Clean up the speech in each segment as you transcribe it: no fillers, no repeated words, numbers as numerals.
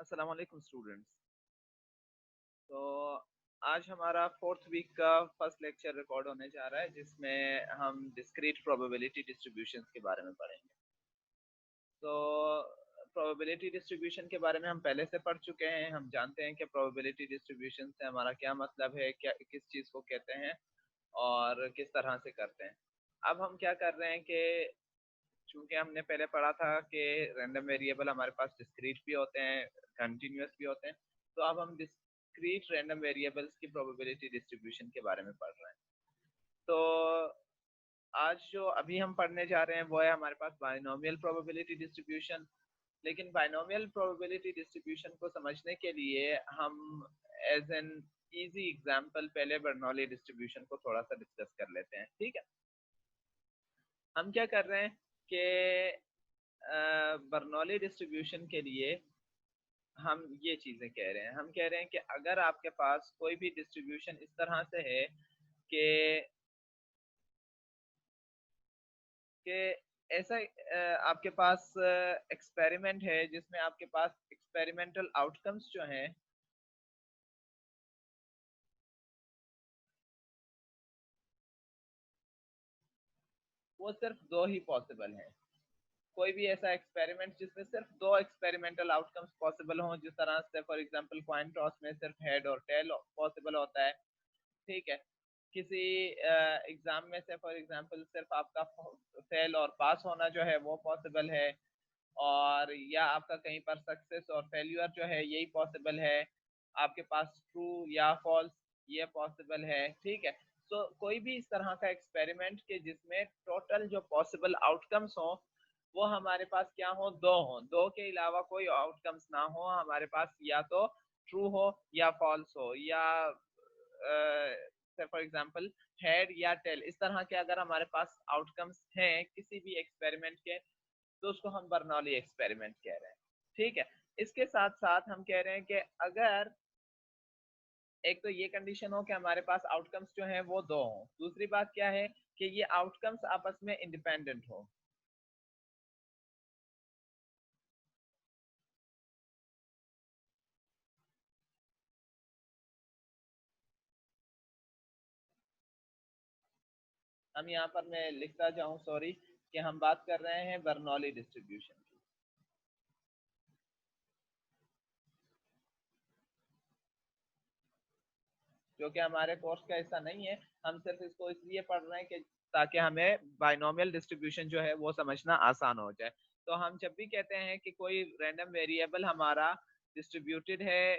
अस्सलाम वालेकुम स्टूडेंट्स। तो आज हमारा फोर्थ वीक का फर्स्ट लेक्चर रिकॉर्ड होने जा रहा है जिसमें हम डिस्क्रीट प्रोबेबिलिटी डिस्ट्रीब्यूशंस के बारे में पढ़ेंगे। तो प्रोबेबिलिटी डिस्ट्रीब्यूशन के बारे में हम पहले से पढ़ चुके हैं। हम जानते हैं कि प्रोबेबिलिटी डिस्ट्रीब्यूशन से हमारा क्या मतलब है, क्या किस चीज़ को कहते हैं और किस तरह से करते हैं। अब हम क्या कर रहे हैं कि चूंकि हमने पहले पढ़ा था कि रैंडम वेरिएबल हमारे पास डिस्क्रीट भी होते हैं, कंटिन्यूअस भी होते हैं। तो अब हम डिस्क्रीट रैंडम वेरिएबल्स की प्रोबेबिलिटी डिस्ट्रीब्यूशन के बारे में पढ़ रहे हैं। तो आज जो अभी हम पढ़ने जा रहे हैं वो है हमारे पास बाइनोमियल प्रोबेबिलिटी डिस्ट्रीब्यूशन। लेकिन बाइनोमियल प्रोबेबिलिटी डिस्ट्रीब्यूशन को समझने के लिए हम एज एन इजी एग्जांपल पहले बर्नौली डिस्ट्रीब्यूशन को थोड़ा सा डिस्कस कर लेते हैं। ठीक है, हम क्या कर रहे हैं कि बर्नौली डिस्ट्रीब्यूशन के लिए हम ये चीजें कह रहे हैं। हम कह रहे हैं कि अगर आपके पास कोई भी डिस्ट्रीब्यूशन इस तरह से है कि कि ऐसा आपके पास एक्सपेरिमेंट है जिसमें आपके पास एक्सपेरिमेंटल आउटकम्स जो हैं वो सिर्फ दो ही पॉसिबल हैं। कोई भी ऐसा एक्सपेरिमेंट जिसमें सिर्फ दो एक्सपेरिमेंटल आउटकम्स पॉसिबल हों, जिस तरह से फॉर एग्जांपल कॉइन टॉस में सिर्फ हेड और टेल पॉसिबल होता है। ठीक है, किसी एग्जाम में से फॉर एग्जांपल सिर्फ आपका फेल और पास होना जो है वो पॉसिबल है, और या आपका कहीं पर सक्सेस और फेल्यूर जो है यही पॉसिबल है। आपके पास ट्रू या फॉल्स ये पॉसिबल है। ठीक है, तो कोई भी इस तरह का एक्सपेरिमेंट के जिसमें टोटल जो पॉसिबल आउटकम्स हो वो हमारे पास क्या हो, दो हो, दो के अलावा कोई आउटकम्स ना हो हमारे पास, या तो ट्रू हो या फॉल्स हो, या फॉर एग्जांपल हेड या टेल, इस तरह के अगर हमारे पास आउटकम्स हैं किसी भी एक्सपेरिमेंट के तो उसको हम बर्नौली एक्सपेरिमेंट कह रहे हैं। ठीक है, इसके साथ साथ हम कह रहे हैं कि अगर एक तो ये कंडीशन हो कि हमारे पास आउटकम्स जो हैं वो दो हों, दूसरी बात क्या है कि ये आउटकम्स आपस में इंडिपेंडेंट हो। हम यहाँ पर मैं लिखता जाऊं, सॉरी, कि हम बात कर रहे हैं बर्नौली डिस्ट्रीब्यूशन की, जो कि हमारे कोर्स का हिस्सा नहीं है। हम सिर्फ इसको इसलिए पढ़ रहे हैं कि ताकि हमें बाइनोमियल डिस्ट्रीब्यूशन जो है वो समझना आसान हो जाए। तो हम जब भी कहते हैं कि कोई रैंडम वेरिएबल हमारा डिस्ट्रीब्यूटेड है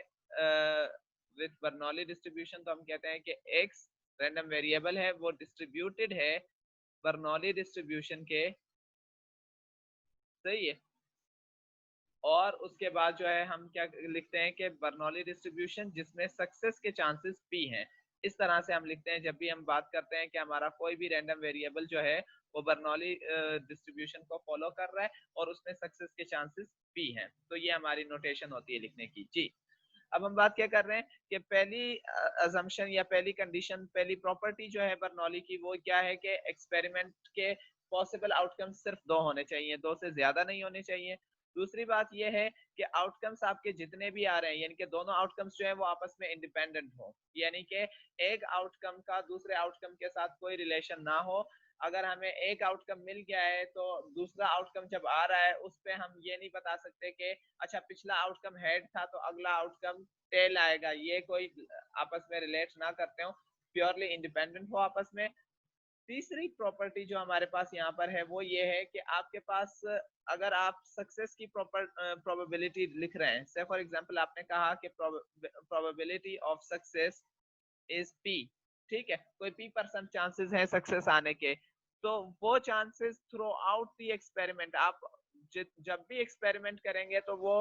विद बर्नौली डिस्ट्रीब्यूशन, तो हम कहते हैं कि एक्स रैंडम वेरिएबल है वो डिस्ट्रीब्यूटेड है बर्नौली डिस्ट्रीब्यूशन के, सही है। और उसके बाद जो है हम क्या लिखते हैं कि बर्नौली डिस्ट्रीब्यूशन जिसमें सक्सेस के चांसेस p हैं। इस तरह से हम लिखते हैं जब भी हम बात करते हैं कि हमारा कोई भी रैंडम वेरिएबल जो है वो बर्नौली डिस्ट्रीब्यूशन को फॉलो कर रहा है और उसमें सक्सेस के चांसेस p हैं। तो ये हमारी नोटेशन होती है लिखने की। जी, अब हम बात क्या कर रहे हैं कि पहली अजम्पशन या पहली कंडीशन, पहली प्रॉपर्टी जो है बर्नौली की वो क्या है कि एक्सपेरिमेंट के पॉसिबल आउटकम्स सिर्फ दो होने चाहिए, दो से ज्यादा नहीं होने चाहिए। दूसरी बात यह है कि आउटकम्स आपके जितने भी आ रहे हैं यानी कि दोनों आउटकम्स जो है वो आपस में इंडिपेंडेंट हो, यानी कि एक आउटकम का दूसरे आउटकम के साथ कोई रिलेशन ना हो। अगर हमें एक आउटकम मिल गया है तो दूसरा आउटकम जब आ रहा है उस पे हम ये नहीं बता सकते कि अच्छा पिछला आउटकम हेड था तो अगला आउटकम टेल आएगा, ये कोई आपस में रिलेट ना करते हो, प्योरली इंडिपेंडेंट हो आपस में। तीसरी प्रॉपर्टी जो हमारे पास यहाँ पर है वो ये है कि आपके पास अगर आप सक्सेस की प्रोबेबिलिटी लिख रहे हैं, से फॉर एग्जांपल आपने कहा कि probability of success is p, ठीक है, कोई p% चांसेस है सक्सेस आने के, तो वो chances through out the experiment आप जब भी एक्सपेरिमेंट करेंगे तो वो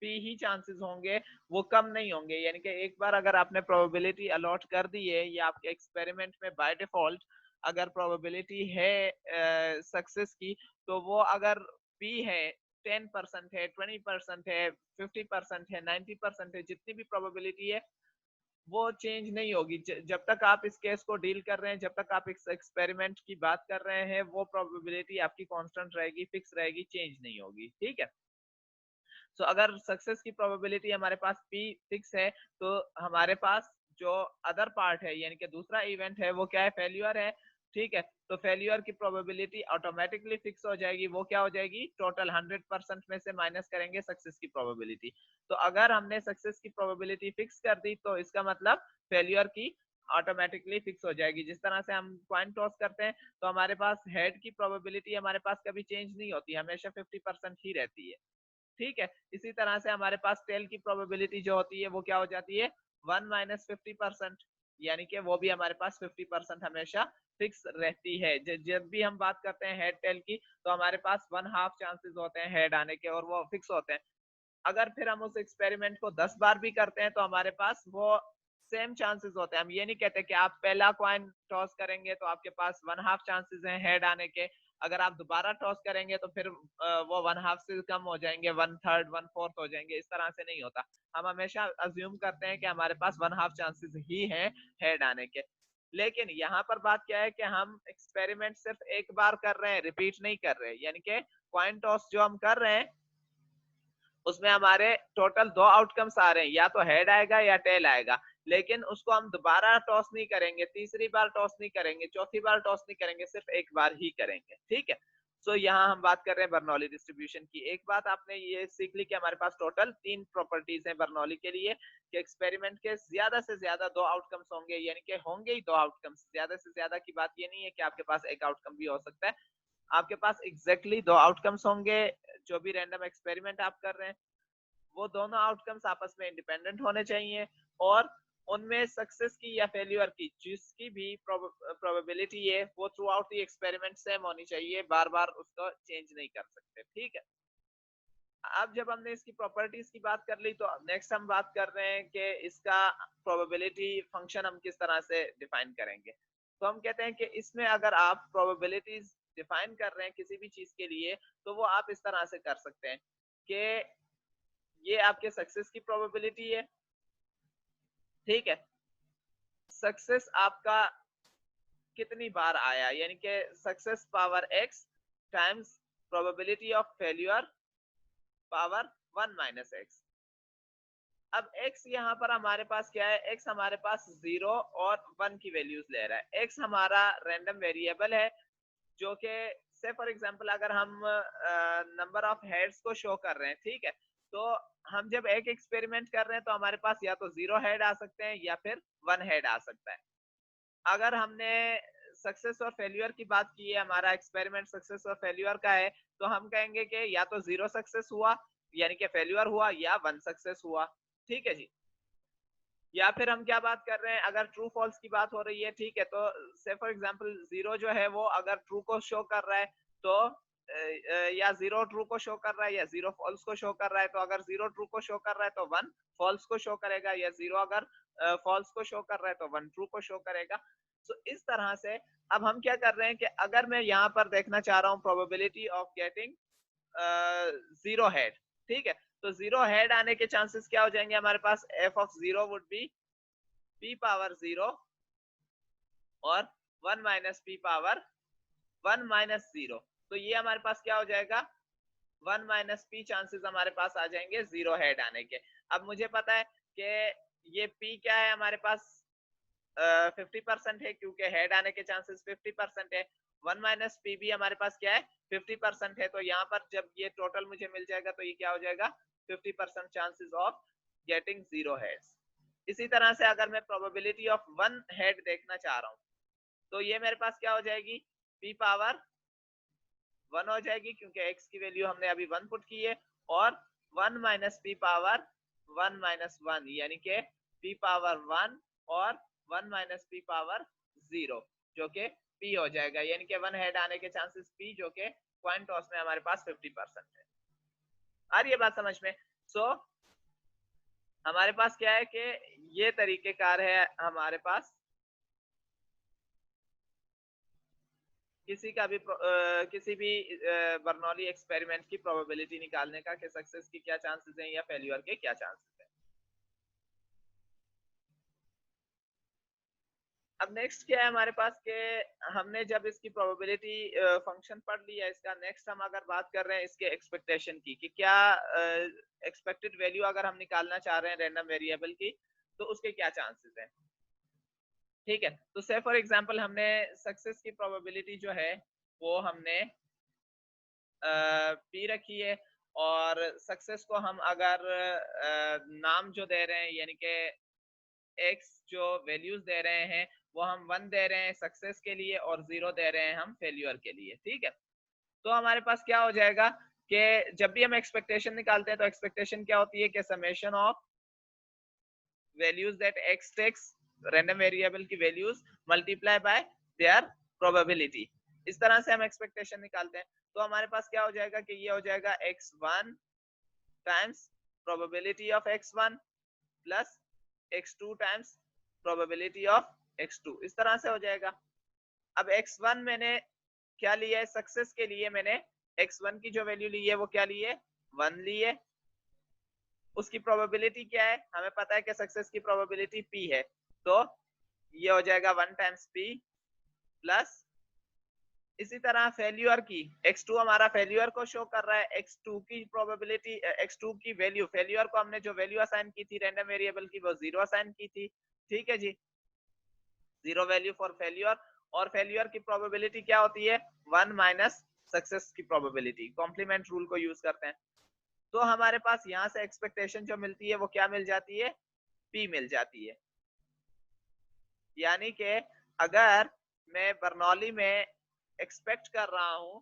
p ही चांसेस होंगे, वो कम नहीं होंगे। यानी कि एक बार अगर आपने प्रोबेबिलिटी अलॉट कर दी है या आपके एक्सपेरिमेंट में बाय डिफॉल्ट अगर प्रोबेबिलिटी है सक्सेस की, तो वो अगर p है 10% है, 20% है, 50% है, 90% है, जितनी भी प्रोबेबिलिटी है वो चेंज नहीं होगी। जब तक आप इस केस को डील कर रहे हैं, जब तक आप इस एक्सपेरिमेंट की बात कर रहे हैं, वो प्रोबेबिलिटी आपकी कांस्टेंट रहेगी, फिक्स रहेगी, चेंज नहीं होगी। ठीक है, सो अगर सक्सेस की प्रोबेबिलिटी हमारे पास P फिक्स है, तो हमारे पास जो अदर पार्ट है यानी कि दूसरा इवेंट है वो क्या है, फेल्यूर है। ठीक है, तो फेल्यूर की प्रोबेबिलिटी ऑटोमेटिकली फिक्स हो जाएगी। वो क्या हो जाएगी, टोटल 100% में से माइनस करेंगे सक्सेस की प्रोबेबिलिटी। तो अगर हमने सक्सेस की प्रोबेबिलिटी फिक्स कर दी तो इसका मतलब फेल्यूर की ऑटोमेटिकली फिक्स हो जाएगी। जिस तरह से हम कॉइन टॉस करते हैं तो हमारे पास हेड की प्रोबेबिलिटी हमारे पास कभी चेंज नहीं होती, हमेशा 50% ही रहती है। ठीक है, इसी तरह से हमारे पास टेल की प्रोबेबिलिटी जो होती है वो क्या हो जाती है, 1 माइनस 50%, यानी कि वो भी हमारे पास 50% हमेशा फिक्स रहती है। जब भी हम बात करते हैं हेड टेल की तो हमारे पास 1/2 चांसेस होते हैं हेड आने के और वो फिक्स होते हैं। अगर फिर हम उस एक्सपेरिमेंट को 10 बार भी करते हैं तो हमारे पास वो सेम चांसेस होते हैं। हम ये नहीं कहते कि आप पहला कॉइन टॉस करेंगे तो आपके पास 1/2 चांसेस हैं हेड आने के, अगर आप दोबारा टॉस करेंगे तो फिर वो 1/2 से कम हो जाएंगे, 1/3 1/4 हो जाएंगे। इस तरह से नहीं होता, हम हमेशा अज्यूम करते हैं कि हमारे पास 1/2 चांसेस ही हैं हेड आने के। लेकिन यहाँ पर बात क्या है कि हम एक्सपेरिमेंट सिर्फ एक बार कर रहे हैं, रिपीट नहीं कर रहे, यानी कि कॉइन टॉस जो हम कर रहे हैं उसमें हमारे टोटल 2 आउटकम्स आ रहे हैं, या तो हेड आएगा या टेल आएगा, लेकिन उसको हम दोबारा टॉस नहीं करेंगे, तीसरी बार टॉस नहीं करेंगे, चौथी बार टॉस नहीं करेंगे, सिर्फ एक बार ही करेंगे। ठीक है, सो यहाँ हम बात कर रहे हैं बर्नौली डिस्ट्रीब्यूशन की। एक बात आपने ये सीख ली कि हमारे पास टोटल 3 प्रॉपर्टीज हैं बर्नौली के लिए, कि एक्सपेरिमेंट के ज्यादा से ज्यादा 2 आउटकम्स होंगे, यानी कि होंगे ही 2 आउटकम्स। ज्यादा से ज्यादा की बात ये नहीं है कि आपके पास एक आउटकम भी हो सकता है, आपके पास एग्जैक्टली 2 आउटकम्स होंगे। जो भी रैंडम एक्सपेरिमेंट आप कर रहे हैं वो दोनों आउटकम्स आपस में इंडिपेंडेंट होने चाहिए, और उनमें सक्सेस की या फेल्यूर की जिसकी भी प्रोबेबिलिटी है वो through out the experiment same होनी चाहिए, बार बार उसको चेंज नहीं कर सकते। ठीक है, अब जब हमने इसकी प्रॉपर्टीज की बात कर ली तो नेक्स्ट हम बात कर रहे हैं कि इसका प्रोबेबिलिटी फंक्शन हम किस तरह से डिफाइन करेंगे। तो हम कहते हैं कि इसमें अगर आप प्रोबेबिलिटीज डिफाइन कर रहे हैं किसी भी चीज के लिए तो वो आप इस तरह से कर सकते हैं कि ये आपके सक्सेस की प्रोबेबिलिटी है। ठीक है, सक्सेस आपका कितनी बार आया, यानी कि success power x times probability of failure power 1 minus x. अब x यहाँ पर हमारे पास क्या है, x हमारे पास 0 और 1 की वैल्यूज ले रहा है। x हमारा रैंडम वेरिएबल है जो कि से फॉर एग्जांपल अगर हम नंबर ऑफ हेड्स को शो कर रहे हैं, ठीक है, तो हम जब एक एक्सपेरिमेंट कर रहे हैं तो हमारे पास या तो 0 हेड आ सकते हैं या फिर 1 हेड आ सकता है। अगर हमने सक्सेस और फेल्यूर की बात की है, हमारा एक्सपेरिमेंट सक्सेस और फेल्यूर का है, तो हम कहेंगे कि या तो 0 सक्सेस हुआ यानी कि फेल्यूर हुआ, या 1 सक्सेस हुआ। ठीक है जी, या फिर हम क्या बात कर रहे हैं, अगर ट्रू फॉल्स की बात हो रही है, ठीक है, तो से फॉर एग्जांपल 0 जो है वो अगर ट्रू को शो कर रहा है तो या 0 ट्रू को शो कर रहा है या 0 फॉल्स को शो कर रहा है, तो अगर 0 ट्रू को शो कर रहा है तो 1 फॉल्स को शो करेगा, या 0 अगर फॉल्स को शो कर रहा है तो 1 ट्रू को शो करेगा। तो इस तरह से अब हम क्या कर रहे हैं कि अगर मैं यहाँ पर देखना चाह रहा हूँ प्रोबेबिलिटी ऑफ गेटिंग 0 हेड, ठीक है, तो 0 हेड आने के चांसेस क्या हो जाएंगे हमारे पास, f of 0 would be p power 0 और 1 माइनस p पावर 1 माइनस 0। तो ये हमारे पास क्या हो जाएगा, 1 माइनस p चांसेस हमारे पास आ जाएंगे 0 हेड आने के। अब मुझे पता है कि ये p क्या है हमारे पास 50% है, क्योंकि हेड आने के चांसेस 50% है। 1 माइनस पी भी हमारे पास क्या है 50% है, तो यहाँ पर जब ये टोटल मुझे मिल जाएगा तो ये क्या हो जाएगा 50% चांसेस ऑफ गेटिंग 0 हेड्स। इसी तरह से अगर मैं प्रोबेबिलिटी ऑफ 1 हेड देखना चाह रहा हूँ तो ये मेरे पास क्या हो जाएगी, p पावर 1 हो जाएगी, क्योंकि x की वैल्यू हमने अभी 1 पुट की है, और 1 माइनस p पावर 1 माइनस 1, यानी कि p पावर 1 और 1 माइनस p पावर 0 जो कि p हो जाएगा, यानी कि 1 हेड आने के चांसेस p जो कि कॉइन टॉस में हमारे पास 50% है। आ रही है बात समझ में? सो हमारे पास क्या है कि ये तरीकेकार है हमारे पास किसी का भी किसी भी बर्नौली एक्सपेरिमेंट की प्रोबेबिलिटी निकालने का कि सक्सेस की क्या चांसेस हैं या फेल्यूर के क्या चांसेस हैं। अब नेक्स्ट क्या है हमारे पास के हमने जब इसकी प्रोबेबिलिटी फंक्शन पढ़ लिया, इसका नेक्स्ट हम अगर बात कर रहे हैं इसके एक्सपेक्टेशन की कि क्या एक्सपेक्टेड वैल्यू अगर हम निकालना चाह रहे हैं रैंडम वेरिएबल की तो उसके क्या चांसेस हैं। ठीक है, तो से फॉर एग्जांपल हमने सक्सेस की प्रोबेबिलिटी जो है वो हमने पी रखी है, और सक्सेस को हम अगर नाम जो दे रहे हैं यानी कि एक्स जो वैल्यूज दे रहे हैं वो हम 1 दे रहे हैं सक्सेस के लिए और 0 दे रहे हैं हम फेल्यूर के लिए। ठीक है, तो हमारे पास क्या हो जाएगा कि जब भी हम एक्सपेक्टेशन निकालते हैं तो एक्सपेक्टेशन क्या होती है कि summation of values that X takes random variable की values multiply by their probability, इस तरह से हम एक्सपेक्टेशन निकालते हैं। तो हमारे पास क्या हो जाएगा कि ये हो जाएगा x1 times probability of x1 plus x2 times probability of x2, इस तरह से हो जाएगा। अब x1 मैंने क्या लिया है सक्सेस के लिए, मैंने x1 की जो वैल्यू ली है वो क्या ली है 1 ली है। उसकी प्रोबेबिलिटी क्या है, हमें पता है कि सक्सेस की प्रोबेबिलिटी p है, तो ये हो जाएगा 1 टाइम्स p प्लस इसी तरह फेल्यूर की x2 हमारा फेल्यूर को शो कर रहा है, x2 की प्रोबेबिलिटी x2 की वैल्यू फेल्यूर को हमने जो वैल्यू असाइन की थी रैंडम वेरिएबल की वो 0 असाइन की थी। ठीक है जी, 0 वैल्यू फॉर फेल्यूर, और फेल्यूर की प्रोबेबिलिटी क्या होती है 1 माइनस सक्सेस की प्रोबेबिलिटी, कॉम्प्लीमेंट रूल को यूज करते हैं। तो हमारे पास यहाँ से एक्सपेक्टेशन जो मिलती है वो क्या मिल जाती है p मिल जाती है। यानी कि अगर मैं बर्नौली में एक्सपेक्ट कर रहा हूं,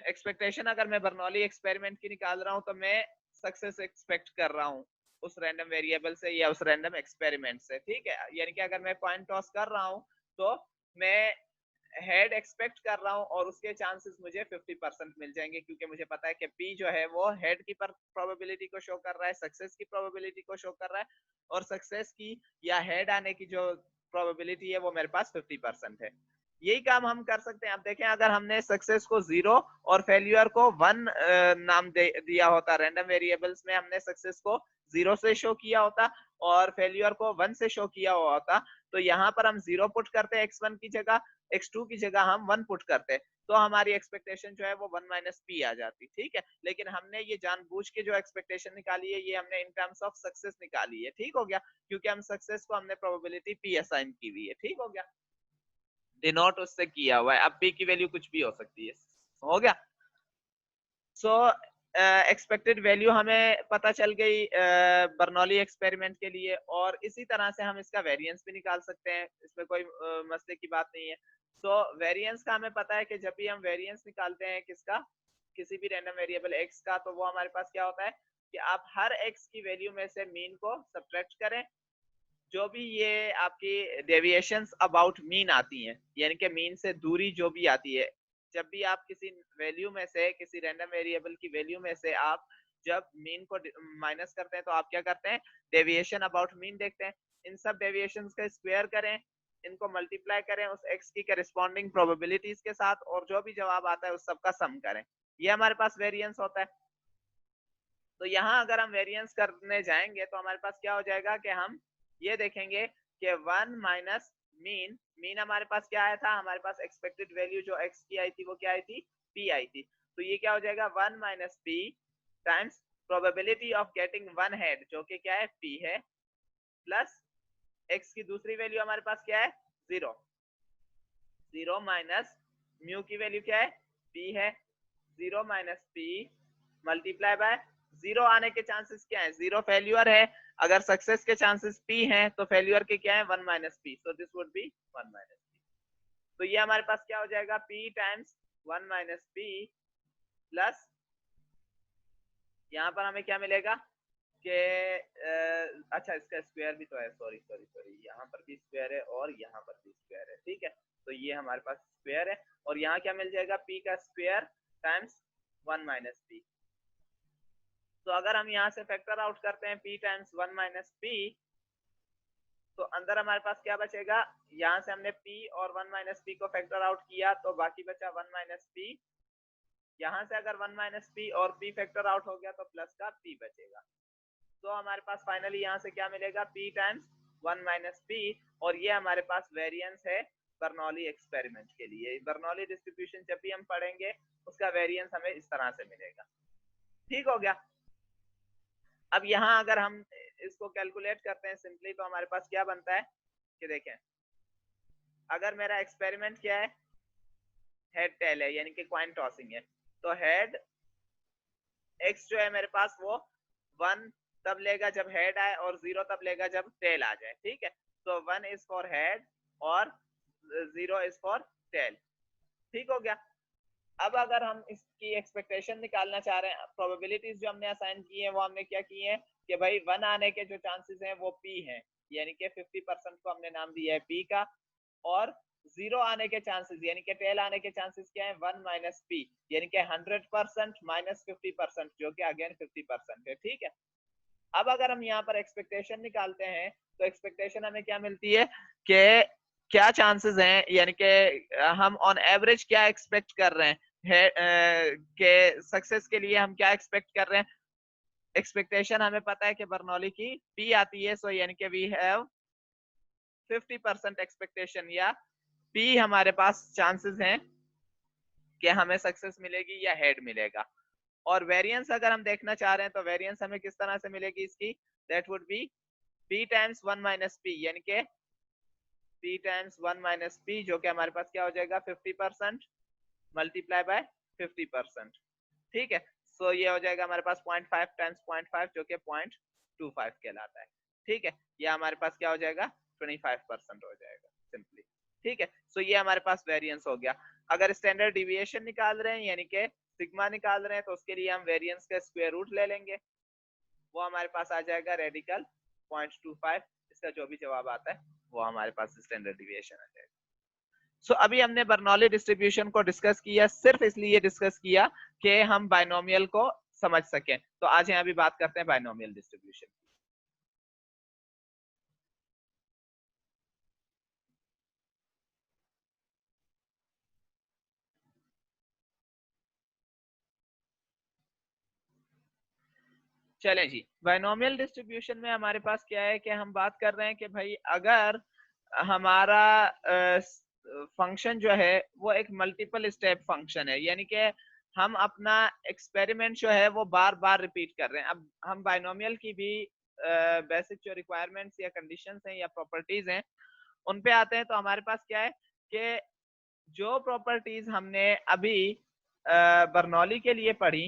एक्सपेक्टेशन अगर मैं बर्नौली एक्सपेरिमेंट की निकाल रहा हूं तो मैं सक्सेस एक्सपेक्ट कर रहा हूं उस रैंडम वेरिएबल से या उस रैंडम एक्सपेरिमेंट से। ठीक है, यानी कि अगर मैं कॉइन टॉस कर रहा हूं तो मैं हेड एक्सपेक्ट कर रहा हूं और उसके चांसेस मुझे 50% मिल जाएंगे, क्योंकि मुझे पता है कि p जो है वो हेड की प्रोबेबिलिटी को शो कर रहा है, सक्सेस की प्रोबेबिलिटी को शो कर रहा है, और सक्सेस की या हेड आने की जो प्रोबेबिलिटी है वो मेरे पास 50% है। यही काम हम कर सकते हैं। अब देखें अगर हमने सक्सेस को 0 और फेल्यूर को 1 नाम दिया होता, रैंडम वेरिएबल्स में हमने सक्सेस को 0 से शो किया होता और फेल्यूर को 1 से शो किया हुआ होता, तो यहाँ पर हम 0 पुट करते x1 की जगह, x2 की जगह हम 1 पुट करते, तो हमारी एक्सपेक्टेशन जो है वो 1 माइनस p आ जाती। ठीक है, लेकिन हमने ये जानबूझ के जो एक्सपेक्टेशन निकाली है ये हमने इन टर्म्स ऑफ सक्सेस निकाली है। ठीक हो गया, क्योंकि हम सक्सेस को हमने प्रोबेबिलिटी p असाइन की हुई है। ठीक हो गया, डिनोट उससे किया हुआ है, अब p की वैल्यू कुछ भी हो सकती है। हो गया, सो एक्सपेक्टेड वैल्यू हमें पता चल गई बर्नौली एक्सपेरिमेंट के लिए, और इसी तरह से हम इसका वेरिएंस भी निकाल सकते हैं, इसमें कोई मसले की बात नहीं है। सो वेरिएंस का हमें पता है कि जब भी हम वेरिएंस निकालते हैं किसका, किसी भी रैंडम वेरिएबल x का, तो वो हमारे पास क्या होता है कि आप हर x की वैल्यू में से मीन को सब्ट्रैक्ट करें, जो भी ये आपकी डेविएशंस अबाउट मीन आती हैं, यानी कि मीन से दूरी जो भी आती है, जब भी आप किसी वैल्यू में से, किसी रैंडम वेरिएबल की वैल्यू में से आप जब मीन को माइनस करते हैं तो आप क्या करते हैं डेविएशन अबाउट मीन देखते हैं, इन सब डेविएशंस का स्क्वायर करें, इनको मल्टीप्लाई करें उस x की करेस्पॉन्डिंग प्रोबेबिलिटीज के साथ, और जो भी जवाब आता है उस सब का सम करें, ये हमारे पास वेरिएंस होता है। तो यहाँ अगर हम वेरिएंस करने जाएंगे तो हमारे पास क्या हो जाएगा कि हम ये देखेंगे कि 1 माइनस मीन, मीन हमारे पास क्या आया था, हमारे पास एक्सपेक्टेड वैल्यू जो x की आई थी वो क्या आई थी p आई थी, तो ये क्या हो जाएगा 1 minus p times probability of getting one head जो कि क्या है p है, प्लस x की दूसरी वैल्यू हमारे पास क्या है 0, 0 माइनस म्यू की वैल्यू क्या है p है, 0 माइनस p मल्टीप्लाई बाय 0 आने के चांसेस क्या है, 0 फेल्यूर है, अगर सक्सेस के चांसेस p हैं तो फेल्यूर के क्या है 1 minus p, so this would be 1 minus p। तो ये हमारे पास क्या हो जाएगा p times 1 minus p plus यहाँ पर हमें क्या मिलेगा कि अच्छा इसका स्क्वायर भी तो है, सॉरी सॉरी सॉरी, यहाँ पर भी स्क्वायर है और यहाँ पर भी स्क्वायर है। ठीक है, तो ये हमारे पास स्क्वायर है, और यहाँ क्या मिल जाएगा p का स्क्वायर टाइम्स 1 माइनस p। तो अगर हम यहाँ से फैक्टर आउट करते हैं p टाइम्स 1 माइनस p, तो अंदर हमारे पास क्या बचेगा, यहाँ से हमने p और 1 माइनस p को फैक्टर आउट किया तो बाकी बचा 1 माइनस p, यहाँ से अगर 1 माइनस p और p फैक्टर आउट हो गया तो प्लस का p बचेगा। तो हमारे पास फाइनली यहाँ से क्या मिलेगा p टाइम्स 1 माइनस पी, और ये हमारे पास वेरिएंस है बर्नौली एक्सपेरिमेंट के लिए। बर्नौली डिस्ट्रीब्यूशन जब भी हम पढ़ेंगे उसका वेरिएंस हमें इस तरह से मिलेगा। ठीक हो गया। अब यहाँ अगर हम इसको कैलकुलेट करते हैं सिंपली तो हमारे पास क्या बनता है कि देखें, अगर मेरा एक्सपेरिमेंट क्या है, हेड टेल है यानी कि कॉइन टॉसिंग है, तो हेड एक्स जो है मेरे पास वो 1 तब लेगा जब हेड आए और 0 तब लेगा जब टेल आ जाए। ठीक है, तो 1 इज फॉर हेड और 0 इज फॉर टेल। ठीक हो गया। अब अगर हम इसकी एक्सपेक्टेशन निकालना चाह रहे हैं, प्रोबेबिलिटीज जो हमने असाइन की है वो हमने क्या की है कि भाई 1 आने के जो चांसेस हैं वो p हैं, यानी कि 50% को हमने नाम दिया है p का, और 0 आने के चांसेस यानी कि टेल आने के चांसेस क्या है 1 माइनस p, यानी कि 100% माइनस 50% जो कि अगेन 50% है। ठीक है, अब अगर हम यहाँ पर एक्सपेक्टेशन निकालते हैं तो एक्सपेक्टेशन हमें क्या मिलती है कि क्या चांसेस हैं, यानी कि हम ऑन एवरेज क्या एक्सपेक्ट कर रहे हैं के सक्सेस के लिए हम क्या एक्सपेक्ट कर रहे हैं। एक्सपेक्टेशन हमें पता है कि बर्नौली की पी आती है, सो यानी कि वी हैव 50% एक्सपेक्टेशन, या पी हमारे पास चांसेस हैं कि हमें सक्सेस मिलेगी या हेड मिलेगा। और वेरिएंस अगर हम देखना चाह रहे हैं तो वेरिएंस हमें किस तरह से मिलेगी इसकी, that would be p times 1 minus p, यानी कि p टाइम्स 1 माइनस p जो कि हमारे पास क्या हो जाएगा 50% मल्टीप्लाई बाय 50%। ठीक है, सो ये हो जाएगा हमारे पास 0.5 टाइम्स 0.5 जो कि 0.25 कहलाता है। ठीक है, ये हमारे पास क्या हो जाएगा 25% हो जाएगा सिंपली। ठीक है, सो ये हमारे पास वेरिएंस हो गया। अगर स्टैंडर्ड डिविएशन निकाल रहे हैं यानी कि सिग्मा निकाल रहे हैं तो उसके लिए हम वेरिएंस का स्क्वायर रूट ले लेंगे, वो हमारे पास आ जाएगा रेडिकल 0.25। इसका जो भी जवाब आता है वो हमारे पास स्टैंडर्ड डिविएशन आ जाएगा। सो अभी हमने बर्नौली डिस्ट्रीब्यूशन को डिस्कस किया, सिर्फ इसलिए डिस्कस किया कि हम बाइनोमियल को समझ सकें। तो आज यहाँ अभी बात करते हैं बाइनोमियल डिस्ट्रीब्यूशन की। चलें जी, बाइनोमियल डिस्ट्रीब्यूशन में हमारे पास क्या है कि हम बात कर रहे हैं कि भाई अगर हमारा फंक्शन जो है वो एक मल्टीपल स्टेप फंक्शन है, यानी कि हम अपना एक्सपेरिमेंट जो है वो बार बार रिपीट कर रहे हैं। अब हम बाइनोमियल की भी बेसिक जो रिक्वायरमेंट्स या कंडीशंस हैं या प्रॉपर्टीज हैं उन पे आते हैं। तो हमारे पास क्या है कि जो प्रॉपर्टीज हमने अभी बर्नौली के लिए पढ़ी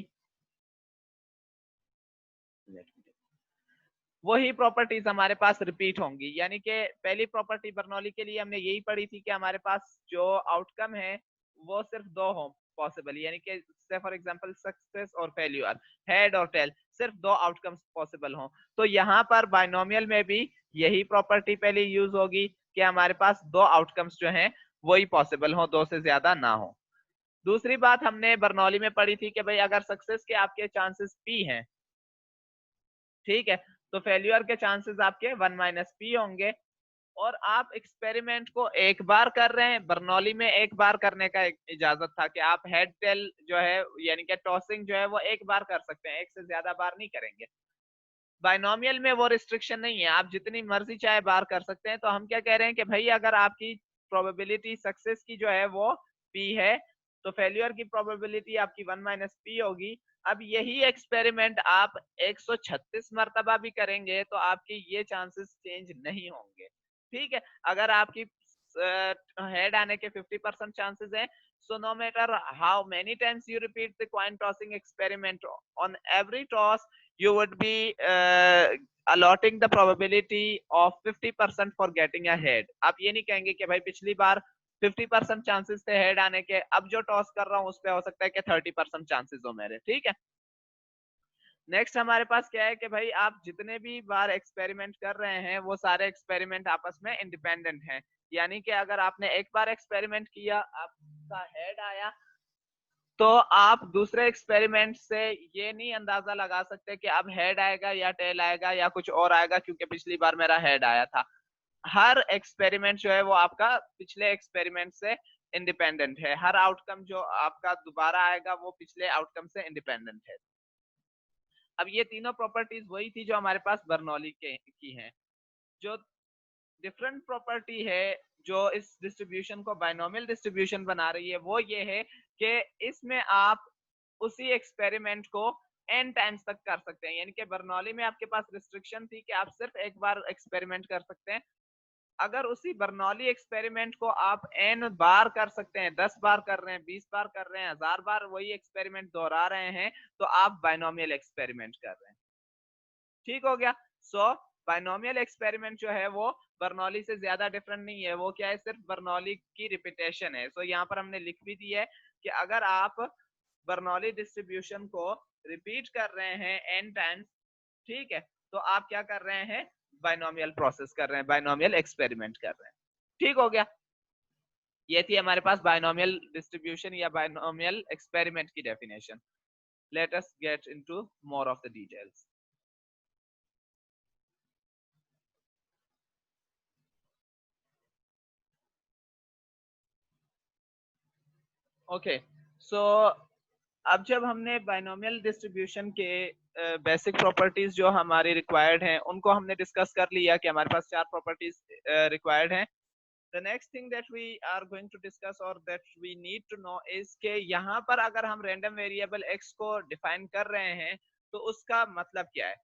वही प्रॉपर्टीज हमारे पास रिपीट होंगी, यानी कि पहली प्रॉपर्टी बर्नौली के लिए हमने यही पढ़ी थी कि हमारे पास जो आउटकम है वो सिर्फ दो हो पॉसिबल, यानी कि से फॉर एग्जांपल सक्सेस और फेल्यूर, हेड और टेल, सिर्फ दो आउटकम्स पॉसिबल हो। तो यहाँ पर बाइनोमियल में भी यही प्रॉपर्टी पहले यूज होगी कि हमारे पास दो आउटकम्स जो हैं वही पॉसिबल हो, दो से ज्यादा ना हो। दूसरी बात हमने बर्नौली में पढ़ी थी कि भाई अगर सक्सेस के आपके चांसेस p हैं, ठीक है, तो फेल्यूर के चांसेस आपके 1 माइनस पी होंगे। और आप एक्सपेरिमेंट को एक बार कर रहे हैं, बर्नौली में एक बार करने का इजाजत था कि आप हेड टेल जो है यानी कि टॉसिंग जो है वो एक बार कर सकते हैं, एक से ज्यादा बार नहीं करेंगे। बाइनोमियल में वो रिस्ट्रिक्शन नहीं है, आप जितनी मर्जी चाहे बार कर सकते हैं। तो हम क्या कह रहे हैं कि भाई अगर आपकी प्रोबेबिलिटी सक्सेस की जो है वो p है तो फेल्यूर की प्रोबेबिलिटी आपकी 1 माइनस पी होगी। अब यही एक्सपेरिमेंट आप 136 मरतबा भी करेंगे तो आपकी ये चांसेस चेंज नहीं होंगे। ठीक है, अगर आपकी हेड आने के 50% चांसेस हैं, so no matter how many times you repeat the coin tossing experiment, on every toss you would be allotting the probability of 50% for getting a head। आप ये नहीं कहेंगे कि भाई पिछली बार 50% चांसेस थे हेड आने के, अब जो टॉस कर रहा हूँ उस पे हो सकता है कि 30% चांसेस हो मेरे। ठीक है, नेक्स्ट हमारे पास क्या है कि भाई आप जितने भी बार एक्सपेरिमेंट कर रहे हैं वो सारे एक्सपेरिमेंट आपस में इंडिपेंडेंट हैं, यानी कि अगर आपने एक बार एक्सपेरिमेंट किया आपका हेड आया तो आप दूसरे एक्सपेरिमेंट से ये नहीं अंदाजा लगा सकते कि अब हेड आएगा या टेल आएगा या कुछ और आएगा क्योंकि पिछली बार मेरा हेड आया था। हर एक्सपेरिमेंट जो है वो आपका पिछले एक्सपेरिमेंट से इंडिपेंडेंट है, हर आउटकम जो आपका दोबारा आएगा वो पिछले आउटकम से इंडिपेंडेंट है। अब ये तीनों प्रॉपर्टीज वही थी जो हमारे पास बर्नौली के की हैं। जो डिफरेंट प्रॉपर्टी है जो इस डिस्ट्रीब्यूशन को बाइनोमियल डिस्ट्रीब्यूशन बना रही है, वो ये है कि इसमें आप उसी एक्सपेरिमेंट को n टाइम्स तक कर सकते हैं। यानी कि बर्नौली में आपके पास रिस्ट्रिक्शन थी कि आप सिर्फ एक बार एक्सपेरिमेंट कर सकते हैं। अगर उसी बर्नौली एक्सपेरिमेंट को आप n बार कर सकते हैं, 10 बार कर रहे हैं, 20 बार कर रहे हैं, 1000 बार वही एक्सपेरिमेंट दोहरा रहे हैं, तो आप बाइनोमियल एक्सपेरिमेंट कर रहे हैं। ठीक हो गया। सो बाइनोमियल एक्सपेरिमेंट जो है वो बर्नौली से ज्यादा डिफरेंट नहीं है, वो क्या है, सिर्फ बर्नौली की रिपीटेशन है। सो यहाँ पर हमने लिख भी दिया है कि अगर आप बर्नौली डिस्ट्रीब्यूशन को रिपीट कर रहे हैं n टाइम्स, ठीक है, तो आप क्या कर रहे हैं, बाइनोमियल प्रोसेस कर रहे हैं, बाइनोमियल एक्सपेरिमेंट कर रहे हैं। ठीक हो गया। ये थी हमारे पास बाइनोमियल डिस्ट्रीब्यूशन या बाइनोमियल एक्सपेरिमेंट की definition. Let us get into more of the details. Okay, so अब जब हमने बाइनोमियल डिस्ट्रीब्यूशन के बेसिक प्रॉपर्टीज जो हमारी रिक्वायर्ड हैं उनको हमने डिस्कस कर लिया कि हमारे पास 4 प्रॉपर्टीज रिक्वायर्ड हैं। The next thing that we are going to discuss और that we need to know is के यहाँ पर अगर हम रैंडम वेरिएबल x को डिफाइन कर रहे हैं तो उसका मतलब क्या है।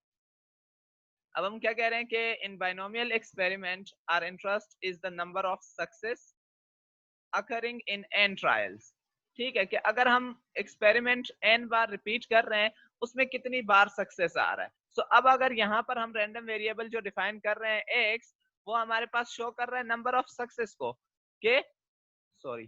अब हम क्या कह रहे हैं कि in binomial experiment our interest is the number of success occurring in n trials. ठीक है, कि अगर हम एक्सपेरिमेंट n बार रिपीट कर रहे हैं उसमें कितनी बार सक्सेस आ रहा है। सो अब अगर यहाँ पर हम रैंडम वेरिएबल जो डिफाइन कर रहे हैं x, वो हमारे पास शो कर रहा है नंबर ऑफ सक्सेस को, के सॉरी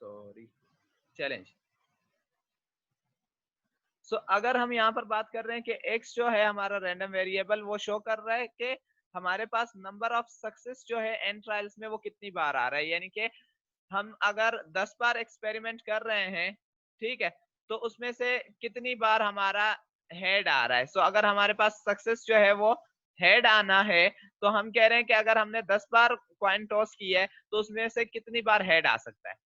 सॉरी चैलेंज। सो अगर हम यहाँ पर बात कर रहे हैं कि x जो है हमारा रैंडम वेरिएबल, वो शो कर रहा है कि हमारे पास नंबर ऑफ सक्सेस जो है n ट्रायल्स में वो कितनी बार आ रहा है। यानी कि हम अगर 10 बार एक्सपेरिमेंट कर रहे हैं, ठीक है, तो उसमें से कितनी बार हमारा हेड आ रहा है। सो अगर हमारे पास सक्सेस जो है वो हेड आना है, तो हम कह रहे हैं कि अगर हमने 10 बार कॉइन टॉस की है तो उसमें से कितनी बार हेड आ सकता है।